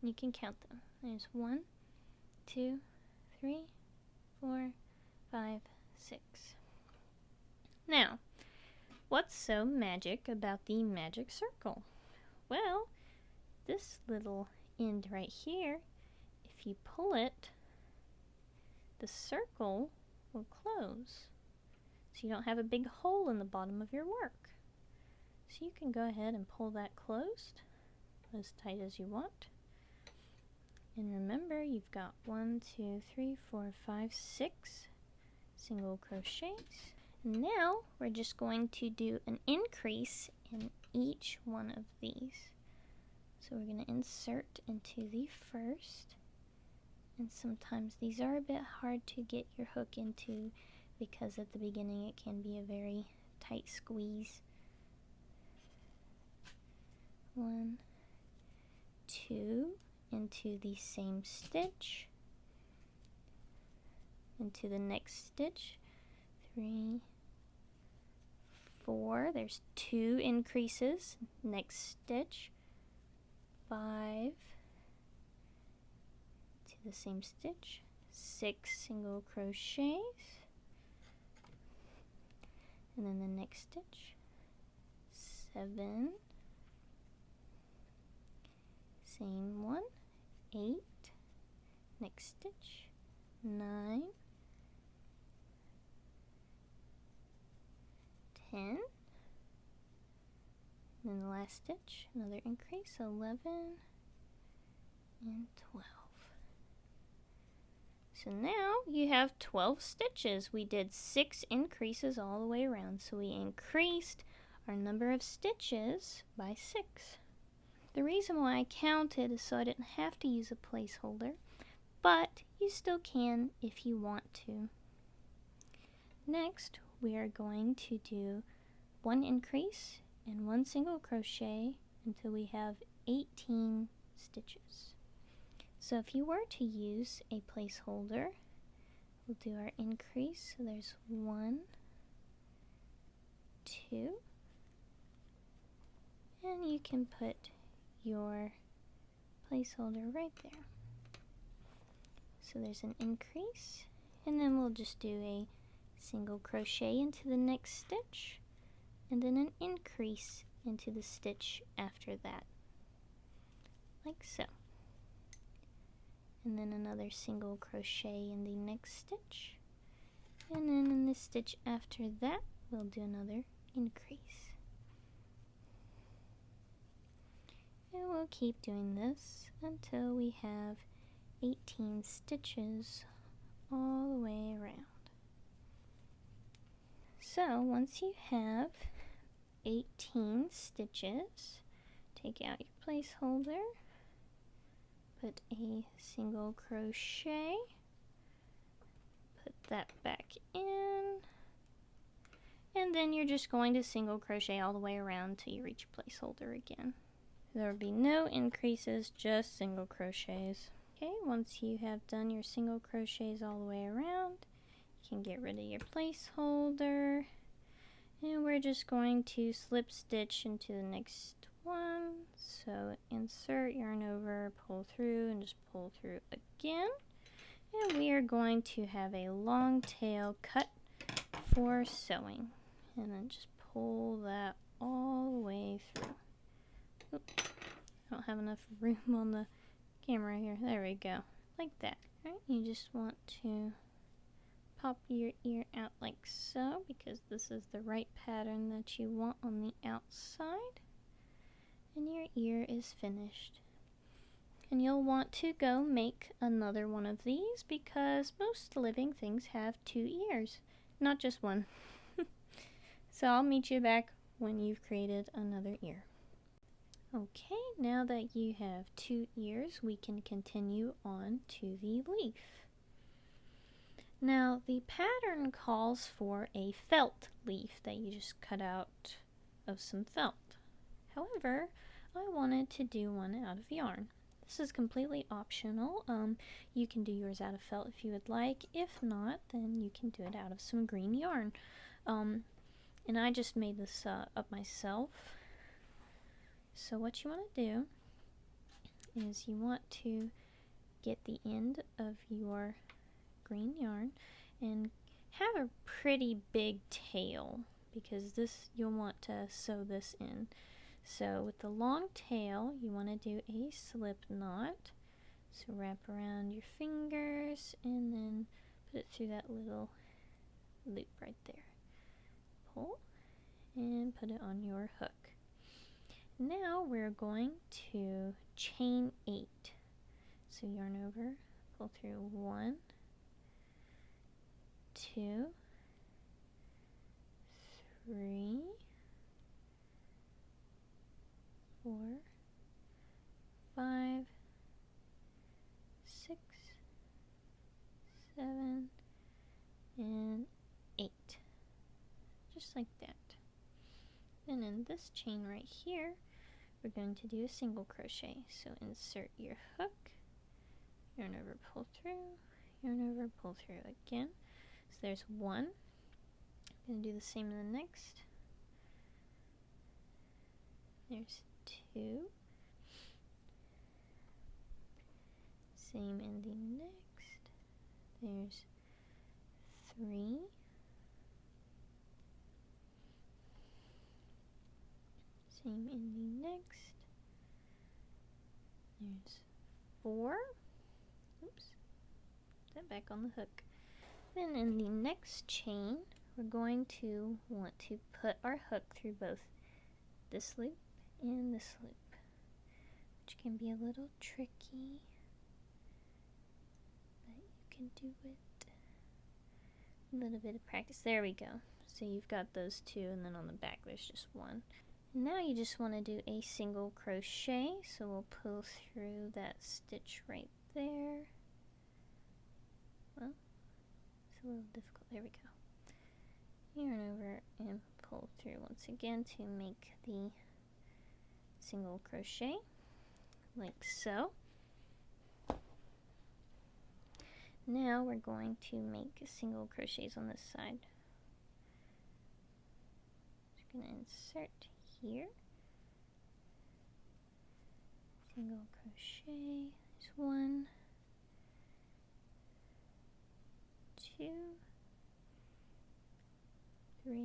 And you can count them. There's 1, 2, 3, 4, 5, 6. Now, what's so magic about the magic circle? Well, this little end right here, if you pull it, the circle will close. So you don't have a big hole in the bottom of your work. So you can go ahead and pull that closed as tight as you want. And remember, you've got 1, 2, 3, 4, 5, 6 single crochets. Now we're just going to do an increase in each one of these. So we're going to insert into the first, and sometimes these are a bit hard to get your hook into because at the beginning it can be a very tight squeeze. 1, 2, into the same stitch, into the next stitch, 3, 4, there's 2 increases, next stitch, 5, to the same stitch, 6 single crochets, and then the next stitch, 7, same one, 8, next stitch, 9, 10, then the last stitch, another increase, 11, and 12. So now you have 12 stitches. We did 6 increases all the way around, so we increased our number of stitches by 6. The reason why I counted is so I didn't have to use a placeholder, but you still can if you want to. Next, we are going to do 1 increase and 1 single crochet until we have 18 stitches. So if you were to use a placeholder, we'll do our increase. So there's 1, 2, and you can put your placeholder right there. So there's an increase And then we'll just do a single crochet into the next stitch, and then an increase into the stitch after that, like so. And then another single crochet in the next stitch, and then in the stitch after that we'll do another increase. And we'll keep doing this until we have 18 stitches all the way around. So once you have 18 stitches, take out your placeholder, put a single crochet, put that back in, and then you're just going to single crochet all the way around until you reach your placeholder again. There will be no increases, just single crochets. Okay, once you have done your single crochets all the way around, you can get rid of your placeholder, and we're just going to slip stitch into the next one. So insert, yarn over, pull through, and just pull through again. And we are going to have a long tail cut for sewing, and then just pull that all the way through. Oops, I don't have enough room on the camera here. There we go, like that. Right, you just want to pop your ear out like so, because this is the right pattern that you want on the outside, and your ear is finished. And you'll want to go make another one of these, because most living things have 2 ears, not just one. So I'll meet you back when you've created another ear. Okay, now that you have 2 ears, we can continue on to the leaf. Now the pattern calls for a felt leaf that you just cut out of some felt. However, I wanted to do one out of yarn. This is completely optional. You can do yours out of felt if you would like. If not, then you can do it out of some green yarn. And I just made this up myself. So what you want to do is you want to get the end of your green yarn and have a pretty big tail, because this, you'll want to sew this in. So with the long tail, you want to do a slip knot. So wrap around your fingers and then put it through that little loop right there. Pull and put it on your hook. Now we're going to chain 8. So yarn over, pull through 1, 2, 3, 4, 5, 6, 7, and 8. Just like that. And in this chain right here, we're going to do a single crochet. So insert your hook, yarn over, pull through, yarn over, pull through again. So there's 1. I'm going to do the same in the next. There's 2. Same in the next. There's 3. Same in the next. There's 4. Oops. Put that back on the hook. Then in the next chain, we're going to want to put our hook through both this loop and this loop, which can be a little tricky, but you can do it. A little bit of practice. There we go. So you've got those 2, and then on the back there's just 1. Now you just want to do a single crochet, so we'll pull through that stitch right there. Well, it's a little difficult. There we go. Yarn over and pull through once again to make the single crochet, like so. Now we're going to make single crochets on this side. Just going to insert here, single crochet. There's 1, 2, 3,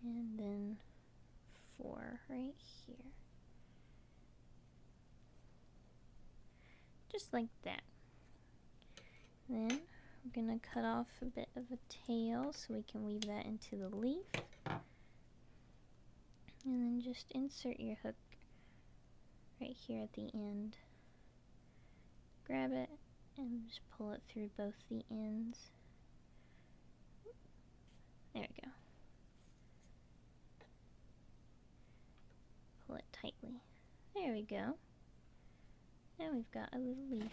and then 4 right here. Just like that. Then I'm going to cut off a bit of a tail so we can weave that into the leaf. And then just insert your hook right here at the end. Grab it and just pull it through both the ends. There we go. Pull it tightly. There we go. Now we've got a little leaf.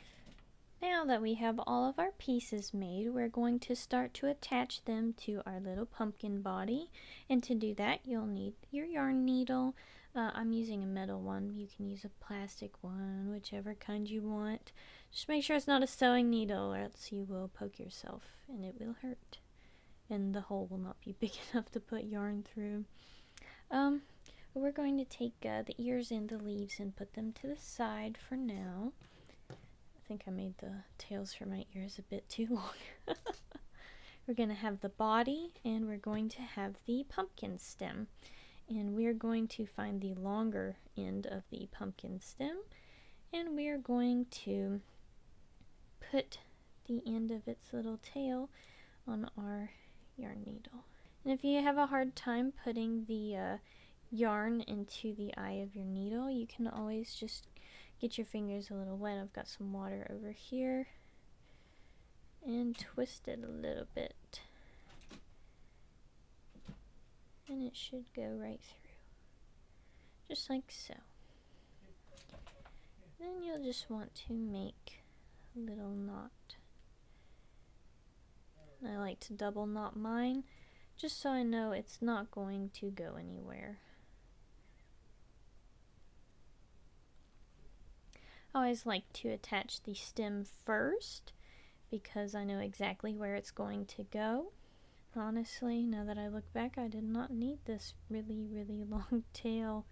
Now that we have all of our pieces made, we're going to start to attach them to our little pumpkin body. And to do that, you'll need your yarn needle. I'm using a metal one. You can use a plastic one, whichever kind you want. Just make sure it's not a sewing needle, or else you will poke yourself and it will hurt. And the hole will not be big enough to put yarn through. We're going to take the ears and the leaves and put them to the side for now. I think I made the tails for my ears a bit too long. We're going to have the body, and we're going to have the pumpkin stem. And we're going to find the longer end of the pumpkin stem, and we're going to put the end of its little tail on our yarn needle. And if you have a hard time putting the yarn into the eye of your needle, you can always just get your fingers a little wet. I've got some water over here, and twist it a little bit, and it should go right through, just like so. Then you'll just want to make a little knot. I like to double knot mine, just so I know it's not going to go anywhere. I always like to attach the stem first, because I know exactly where it's going to go. Honestly, now that I look back, I did not need this really, really long tail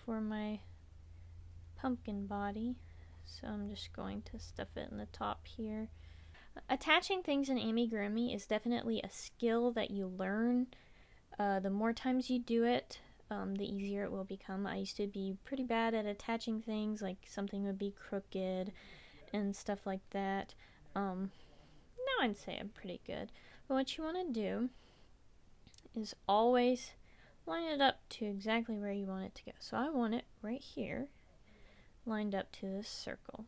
for my pumpkin body, so I'm just going to stuff it in the top here. Attaching things in amigurumi is definitely a skill that you learn. The more times you do it, the easier it will become. I used to be pretty bad at attaching things, like something would be crooked and stuff like that. Now I'd say I'm pretty good. But what you want to do is always line it up to exactly where you want it to go. So I want it right here, lined up to this circle.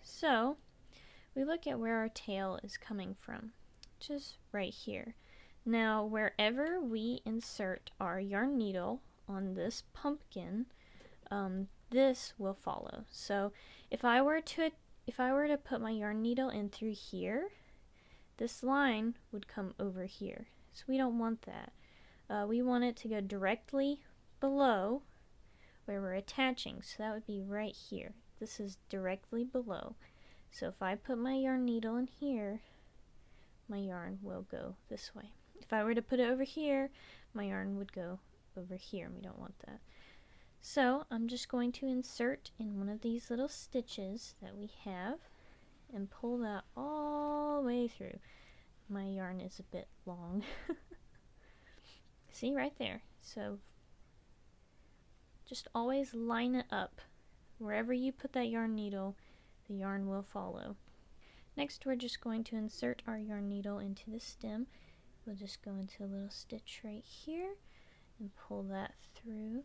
So we look at where our tail is coming from, just right here. Now wherever we insert our yarn needle on this pumpkin, this will follow. So if I were to put my yarn needle in through here, this line would come over here. So we don't want that. We want it to go directly below where we're attaching. So that would be right here. This is directly below. So if I put my yarn needle in here, my yarn will go this way. If I were to put it over here, my yarn would go over here. We don't want that. So I'm just going to insert in one of these little stitches that we have and pull that all the way through. My yarn is a bit long. See right there. So just always line it up. Wherever you put that yarn needle, the yarn will follow. Next, we're just going to insert our yarn needle into the stem. We'll just go into a little stitch right here and pull that through.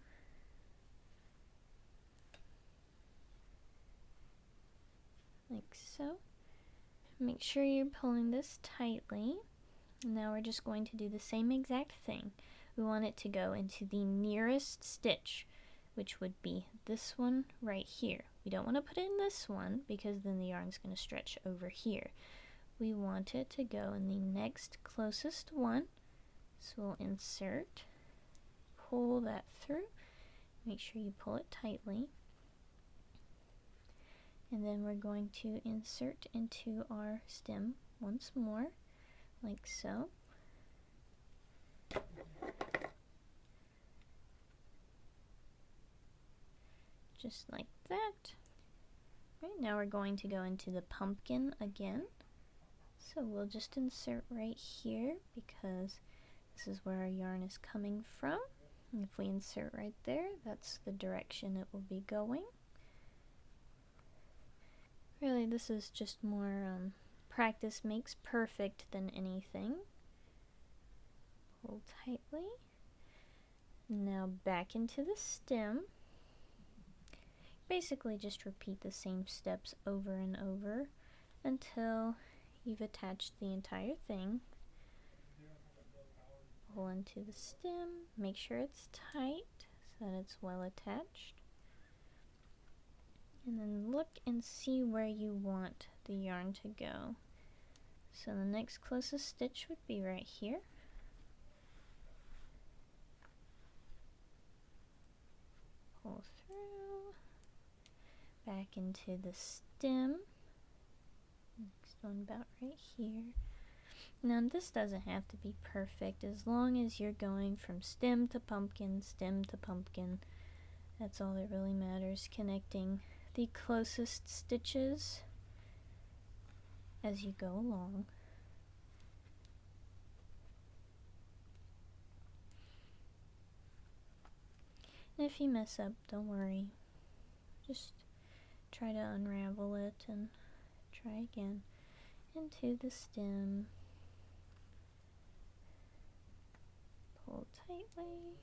Like so. Make sure you're pulling this tightly. Now we're just going to do the same exact thing. We want it to go into the nearest stitch, which would be this one right here. We don't want to put it in this one because then the yarn's going to stretch over here. We want it to go in the next closest one. So we'll insert, pull that through, make sure you pull it tightly. And then we're going to insert into our stem once more, like so. Just like that. Right, now we're going to go into the pumpkin again. So we'll just insert right here because this is where our yarn is coming from. And if we insert right there, that's the direction it will be going. Really, this is just more practice makes perfect than anything. Pull tightly. Now back into the stem. Basically just repeat the same steps over and over until you've attached the entire thing. Pull into the stem, make sure it's tight so that it's well attached. And then look and see where you want the yarn to go. So the next closest stitch would be right here. Pull through, back into the stem. Next one about right here. Now this doesn't have to be perfect as long as you're going from stem to pumpkin, stem to pumpkin. That's all that really matters, connecting the closest stitches as you go along. And if you mess up, don't worry. Just try to unravel it and try again. Into the stem. Pull tightly.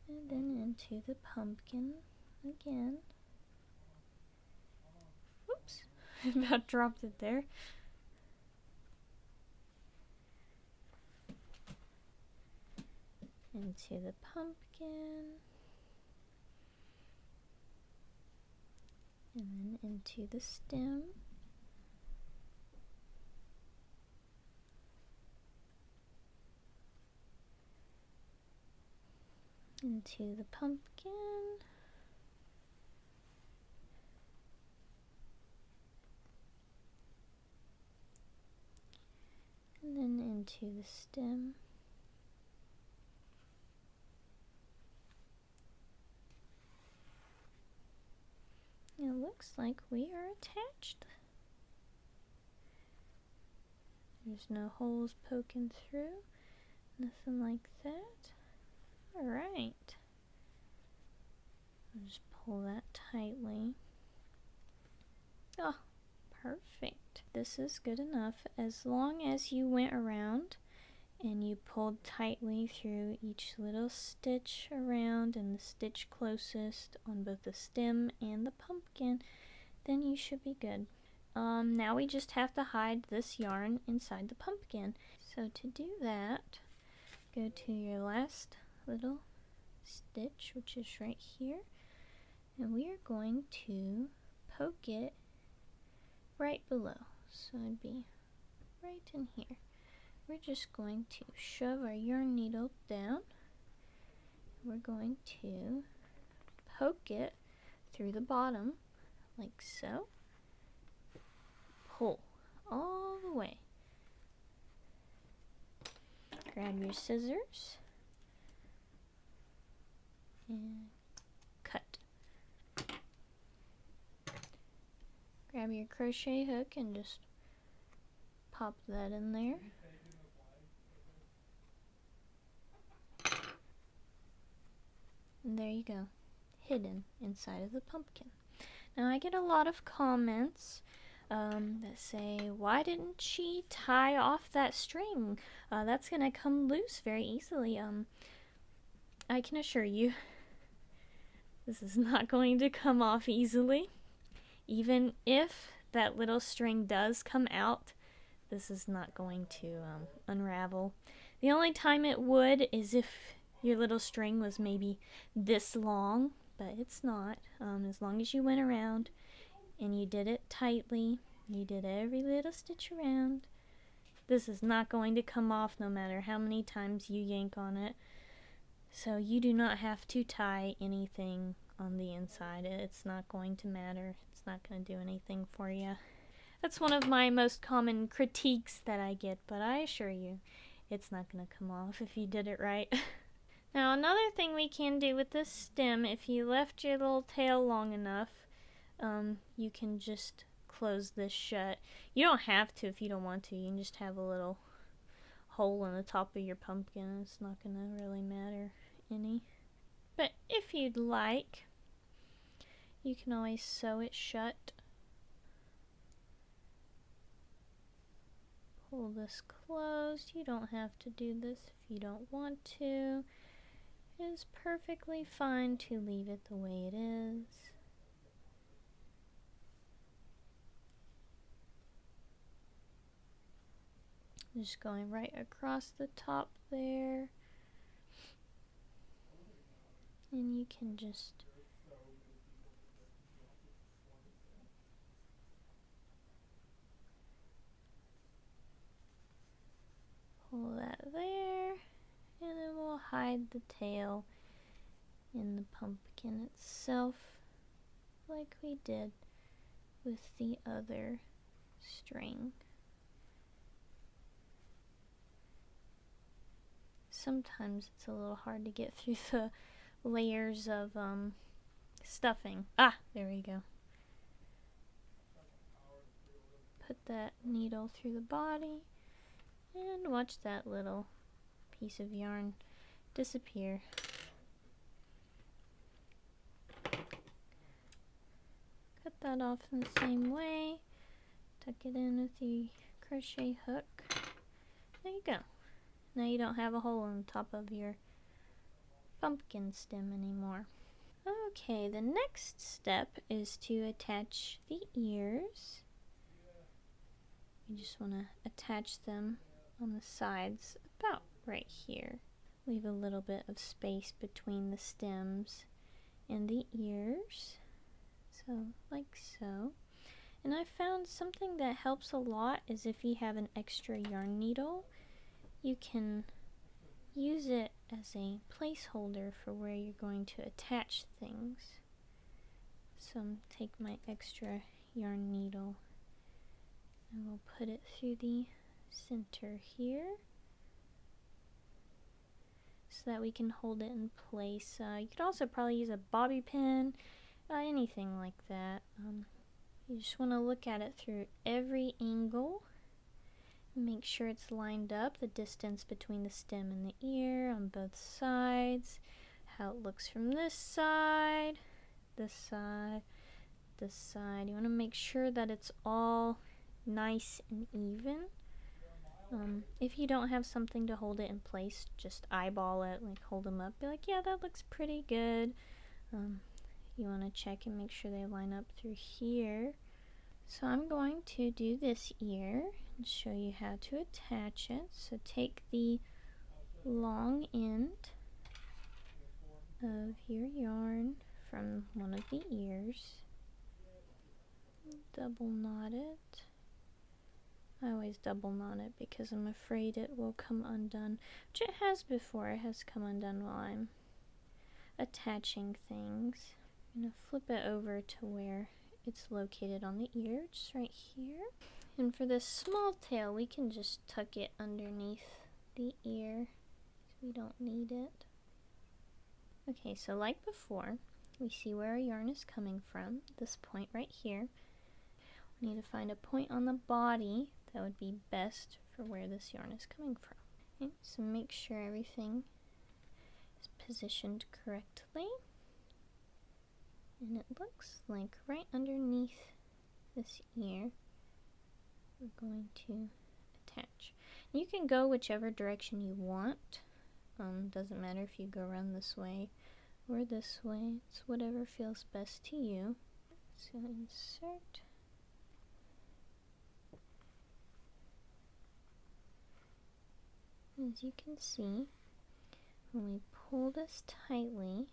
And then into the pumpkin again. Oops, I about dropped it there. Into the pumpkin. And then into the stem. Into the pumpkin. And then into the stem. It looks like we are attached. There's no holes poking through, nothing like that. Alright. I'll just pull that tightly. Oh, perfect. This is good enough as long as you went around and you pulled tightly through each little stitch around and the stitch closest on both the stem and the pumpkin, then you should be good. Now we just have to hide this yarn inside the pumpkin. So to do that, go to your last little stitch, which is right here, and we are going to poke it right below. So it'd be right in here. We're just going to shove our yarn needle down. We're going to poke it through the bottom like so. Pull all the way. Grab your scissors and cut. Grab your crochet hook and just pop that in there. And there you go, hidden inside of the pumpkin. Now I get a lot of comments that say, why didn't she tie off that string? That's gonna come loose very easily. I can assure you, this is not going to come off easily. Even if that little string does come out, this is not going to unravel. The only time it would is if your little string was maybe this long, but it's not. As long as you went around and you did it tightly, you did every little stitch around, this is not going to come off no matter how many times you yank on it. So you do not have to tie anything on the inside. It's not going to matter. It's not going to do anything for you. That's one of my most common critiques that I get, but I assure you, it's not going to come off if you did it right. Now another thing we can do with this stem, if you left your little tail long enough, you can just close this shut. You don't have to if you don't want to. You can just have a little hole in the top of your pumpkin. It's not going to really matter any. But if you'd like, you can always sew it shut. Pull this closed. You don't have to do this if you don't want to. It is perfectly fine to leave it the way it is. Just going right across the top there. And you can just pull that there, and then we'll hide the tail in the pumpkin itself like we did with the other string. Sometimes it's a little hard to get through the layers of stuffing. Ah, there we go. Put that needle through the body and watch that little piece of yarn disappear. Cut that off in the same way. Tuck it in with the crochet hook. There you go. Now you don't have a hole on the top of your pumpkin stem anymore. Okay, the next step is to attach the ears. You just want to attach them on the sides about right here. Leave a little bit of space between the stems and the ears. So, like so. And I found something that helps a lot is if you have an extra yarn needle, you can use it as a placeholder for where you're going to attach things. So take my extra yarn needle and we'll put it through the center here so that we can hold it in place. You could also probably use a bobby pin, anything like that. You just want to look at it through every angle. Make sure it's lined up, the distance between the stem and the ear on both sides, how it looks from this side, this side, this side. You want to make sure that it's all nice and even. If you don't have something to hold it in place, just eyeball it, like hold them up, be like, yeah, that looks pretty good. You want to check and make sure they line up through here. So I'm going to do this ear and show you how to attach it. So take the long end of your yarn from one of the ears, double knot it. I always double knot it because I'm afraid it will come undone, which it has before. It has come undone while I'm attaching things. I'm going to flip it over to where it's located on the ear, just right here. And for this small tail, we can just tuck it underneath the ear. We don't need it. Okay, so like before, we see where our yarn is coming from, this point right here. We need to find a point on the body that would be best for where this yarn is coming from. Okay, so make sure everything is positioned correctly. And it looks like right underneath this ear, we're going to attach. You can go whichever direction you want. Doesn't matter if you go around this way or this way. It's whatever feels best to you. So insert. As you can see, when we pull this tightly,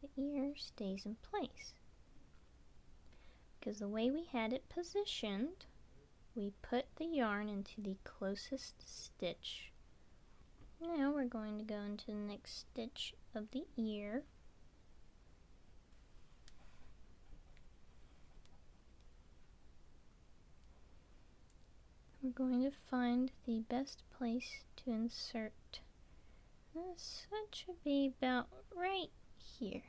the ear stays in place. Because the way we had it positioned, we put the yarn into the closest stitch. Now we're going to go into the next stitch of the ear. We're going to find the best place to insert this. That should be about right here.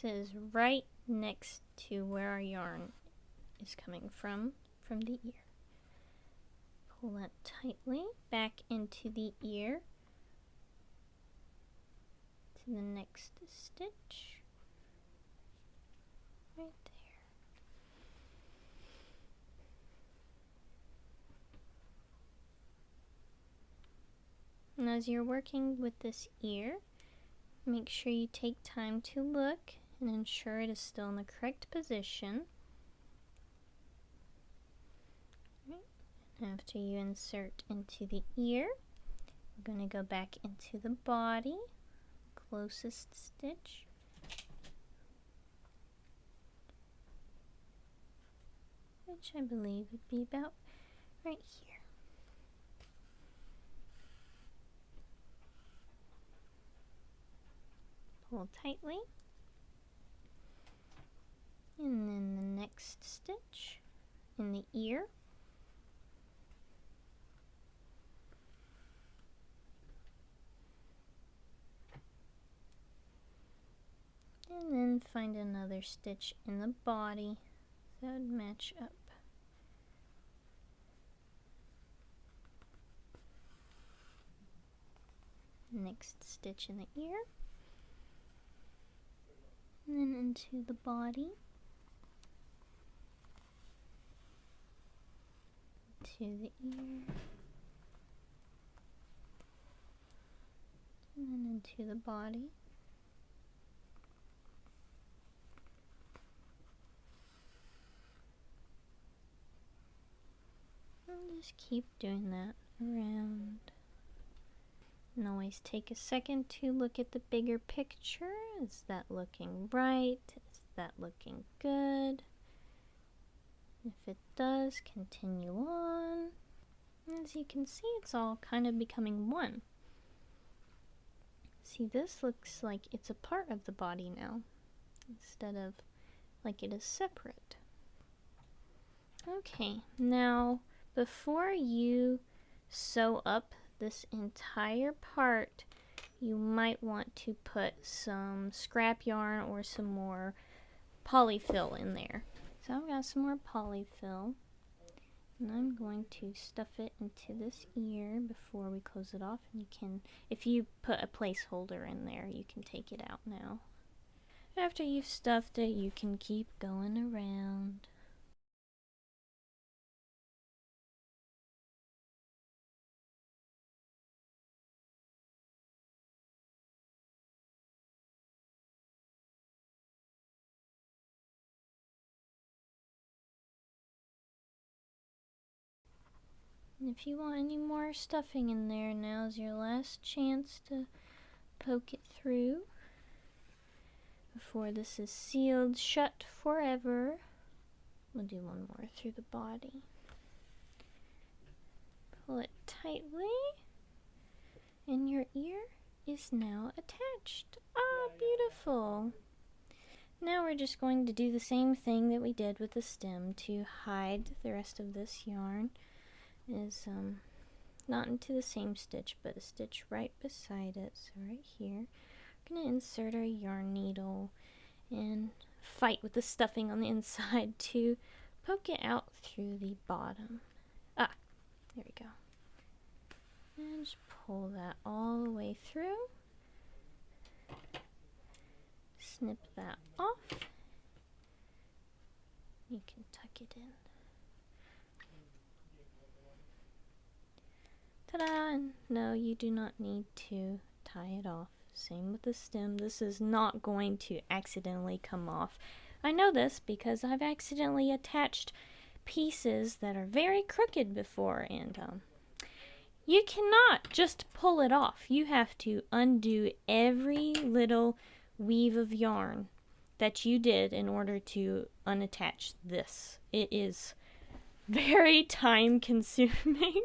This is right next to where our yarn is coming from the ear. Pull that tightly back into the ear to the next stitch. Right there. And as you're working with this ear, make sure you take time to look and ensure it is still in the correct position. Right. After you insert into the ear, we're going to go back into the body, closest stitch. Which I believe would be about right here. Pull tightly, and then the next stitch in the ear, and then find another stitch in the body that would match up. Next stitch in the ear, and then into the body, to the ear, and then into the body. And just keep doing that around. And always take a second to look at the bigger picture. Is that looking right? Is that looking good? If it does, continue on. As you can see, it's all kind of becoming one. See, this looks like it's a part of the body now, instead of like it is separate. Okay, now before you sew up this entire part, you might want to put some scrap yarn or some more polyfill in there. So I've got some more polyfill, and I'm going to stuff it into this ear before we close it off. And you can, if you put a placeholder in there, you can take it out now. After you've stuffed it, you can keep going around. And if you want any more stuffing in there, now's your last chance to poke it through before this is sealed shut forever. We'll do one more through the body. Pull it tightly, and your ear is now attached. Ah, beautiful. Now we're just going to do the same thing that we did with the stem to hide the rest of this yarn. Is not into the same stitch, but a stitch right beside it. So right here, we're going to insert our yarn needle and fight with the stuffing on the inside to poke it out through the bottom. Ah, there we go. And just pull that all the way through. Snip that off. You can tuck it in. Ta-da! No, you do not need to tie it off. Same with the stem. This is not going to accidentally come off. I know this because I've accidentally attached pieces that are very crooked before, and you cannot just pull it off. You have to undo every little weave of yarn that you did in order to unattach this. It is very time consuming.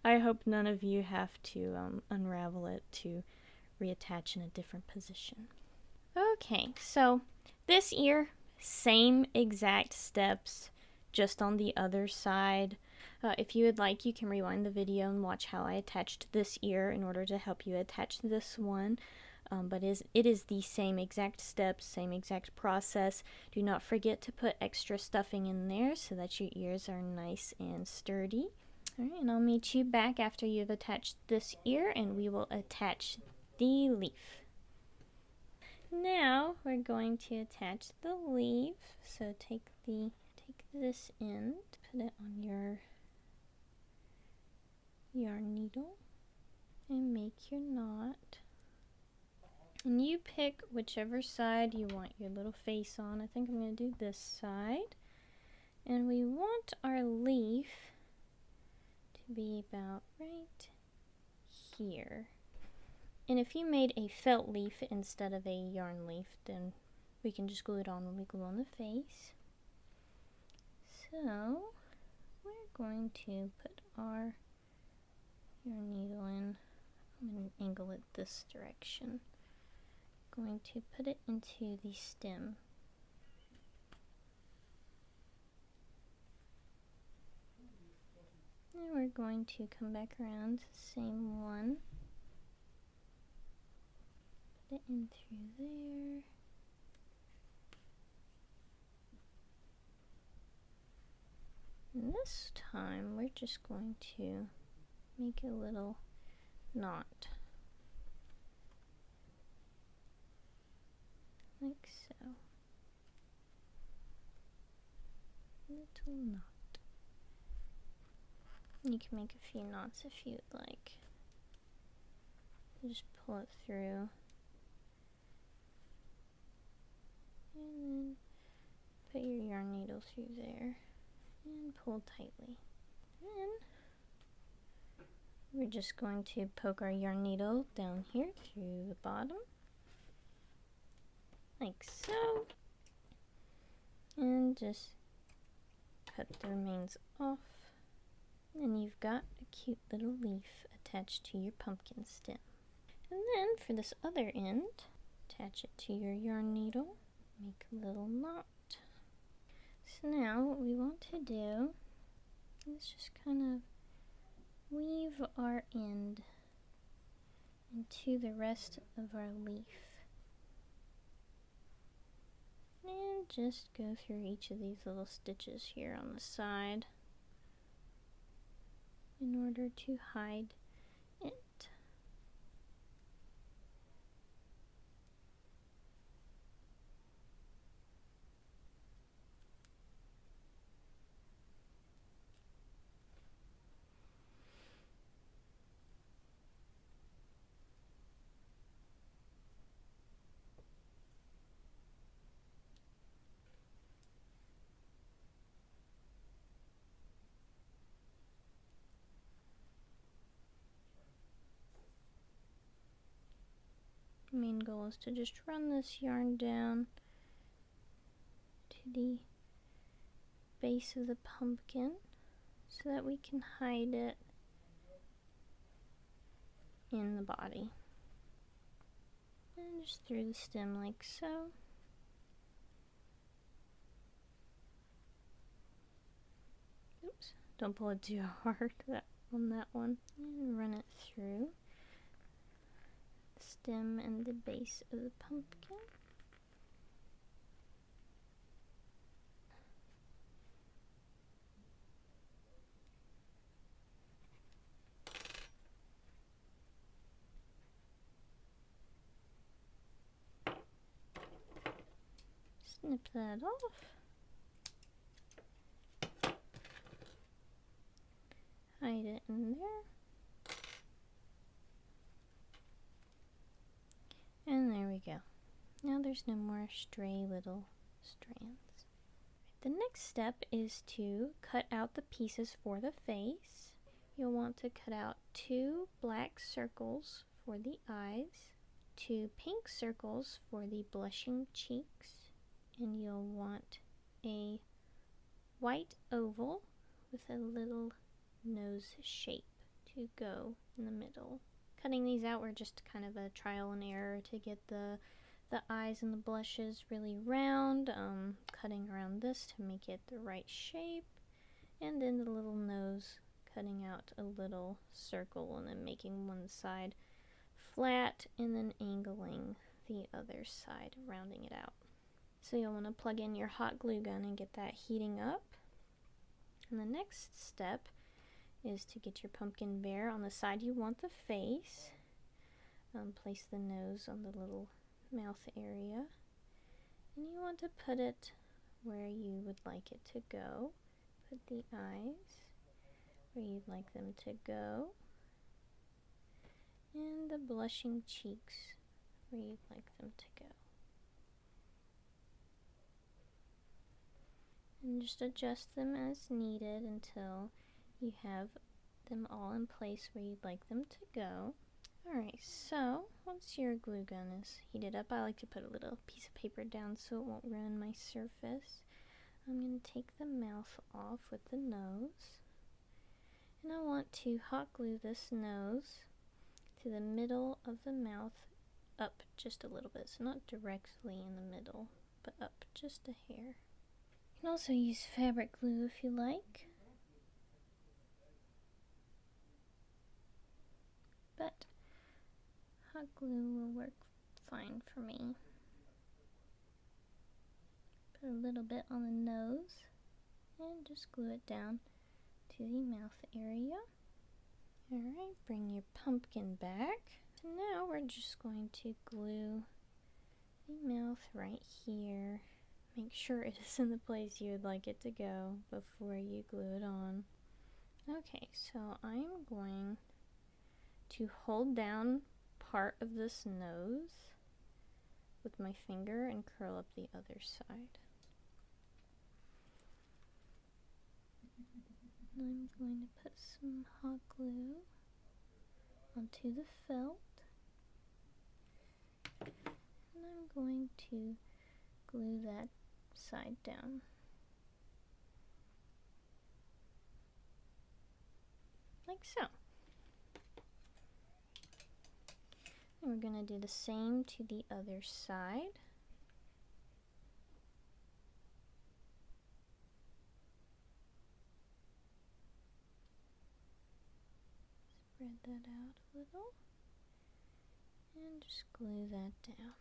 I hope none of you have to unravel it to reattach in a different position. Okay, so this ear, same exact steps, just on the other side. If you would like, you can rewind the video and watch how I attached this ear in order to help you attach this one. but it is the same exact steps, same exact process. Do not forget to put extra stuffing in there so that your ears are nice and sturdy. All right, and I'll meet you back after you've attached this ear, and we will attach the leaf. Now we're going to attach the leaf. So take this end, put it on your yarn needle, and make your knot. And you pick whichever side you want your little face on. I think I'm going to do this side. And we want our leaf to be about right here. And if you made a felt leaf instead of a yarn leaf, then we can just glue it on when we glue on the face. So we're going to put our yarn needle in. I'm going to angle it this direction. Going to put it into the stem. And we're going to come back around, same one. Put it in through there. And this time we're just going to make a little knot. Like so. Little knot. You can make a few knots if you'd like. Just pull it through. And then put your yarn needle through there and pull tightly. Then we're just going to poke our yarn needle down here through the bottom. Like so. And just cut the remains off. And you've got a cute little leaf attached to your pumpkin stem. And then for this other end, attach it to your yarn needle, make a little knot. So now what we want to do is just kind of weave our end into the rest of our leaf. And just go through each of these little stitches here on the side in order to hide it. The main goal is to just run this yarn down to the base of the pumpkin so that we can hide it in the body. And just through the stem like so. Oops, don't pull it too hard on that one. And run it through the stem and the base of the pumpkin. Snip that off. Hide it in there. And there we go. Now there's no more stray little strands. The next step is to cut out the pieces for the face. You'll want to cut out 2 black circles for the eyes, 2 pink circles for the blushing cheeks, and you'll want a white oval with a little nose shape to go in the middle. Cutting these out were just kind of a trial and error to get the eyes and the blushes really round, cutting around this to make it the right shape, and then the little nose, cutting out a little circle and then making one side flat and then angling the other side, rounding it out. So you'll want to plug in your hot glue gun and get that heating up. And the next step is to get your pumpkin bear on the side you want the face. Place the nose on the little mouth area. And you want to put it where you would like it to go. Put the eyes where you'd like them to go. And the blushing cheeks where you'd like them to go. And just adjust them as needed until you have them all in place where you'd like them to go. Alright, so once your glue gun is heated up, I like to put a little piece of paper down so it won't ruin my surface. I'm going to take the mouth off with the nose. And I want to hot glue this nose to the middle of the mouth, up just a little bit. So not directly in the middle, but up just a hair. You can also use fabric glue if you like. But hot glue will work fine for me. Put a little bit on the nose and just glue it down to the mouth area. Alright, bring your pumpkin back. And now we're just going to glue the mouth right here. Make sure it is in the place you would like it to go before you glue it on. Okay, so I'm going to hold down part of this nose with my finger and curl up the other side. I'm going to put some hot glue onto the felt. And I'm going to glue that side down. Like so. And we're going to do the same to the other side. Spread that out a little. And just glue that down.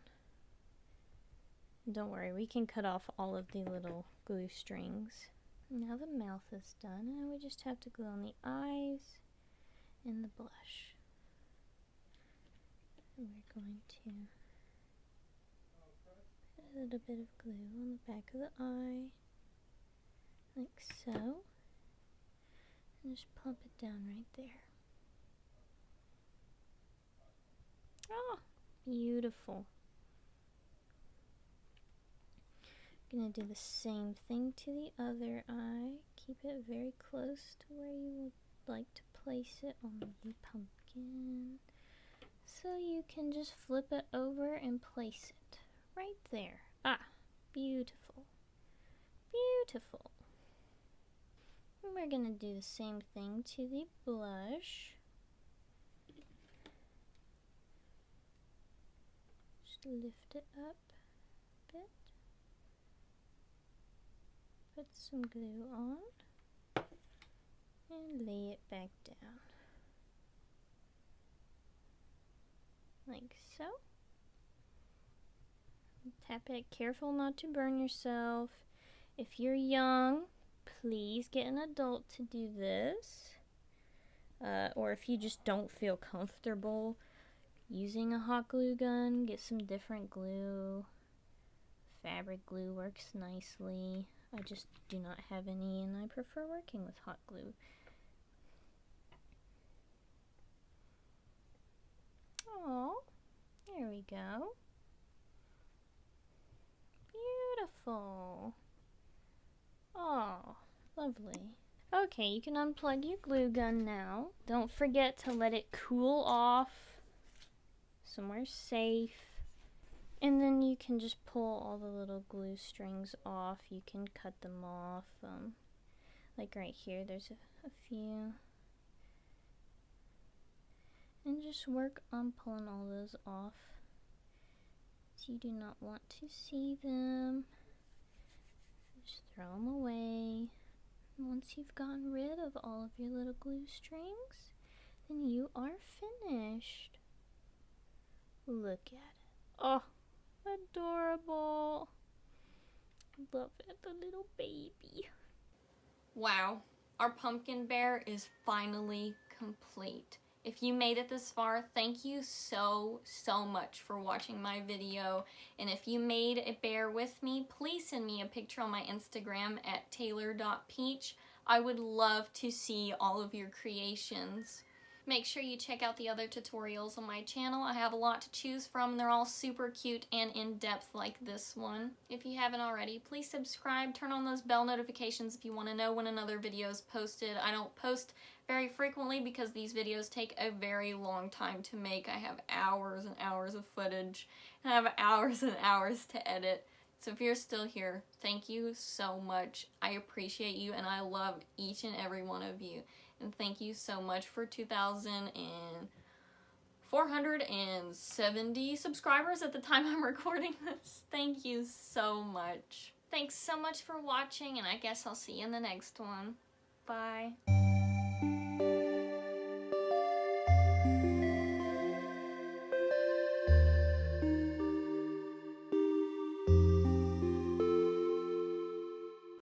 Don't worry, we can cut off all of the little glue strings. Now the mouth is done, and we just have to glue on the eyes and the blush. And we're going to put a little bit of glue on the back of the eye, like so, and just plump it down right there. Oh, beautiful. Gonna do the same thing to the other eye. Keep it very close to where you would like to place it on the pumpkin. So you can just flip it over and place it right there. Ah, beautiful. Beautiful. And we're gonna do the same thing to the blush. Just lift it up a bit. Put some glue on and lay it back down. Like so. Tap it, careful not to burn yourself. If you're young, please get an adult to do this. Or if you just don't feel comfortable using a hot glue gun, get some different glue. Fabric glue works nicely. I just do not have any, and I prefer working with hot glue. Oh, there we go. Beautiful. Oh, lovely. Okay, you can unplug your glue gun now. Don't forget to let it cool off somewhere safe. And then you can just pull all the little glue strings off. You can cut them off. Like right here, there's a few. And just work on pulling all those off. So you do not want to see them. Just throw them away. And once you've gotten rid of all of your little glue strings, then you are finished. Look at it. Oh, adorable. Love it, the little baby. Wow, our pumpkin bear is finally complete. If you made it this far, thank you so much for watching my video. And if you made a bear with me, please send me a picture on my Instagram at taylor.peach. I would love to see all of your creations. Make sure you check out the other tutorials on my channel. I have a lot to choose from. They're all super cute and in-depth like this one. If you haven't already, please subscribe. Turn on those bell notifications if you want to know when another video is posted. I don't post very frequently because these videos take a very long time to make. I have hours and hours of footage and I have hours and hours to edit. So if you're still here, thank you so much. I appreciate you and I love each and every one of you. And thank you so much for 2,470 subscribers at the time I'm recording this. Thank you so much. Thanks so much for watching, and I guess I'll see you in the next one. Bye.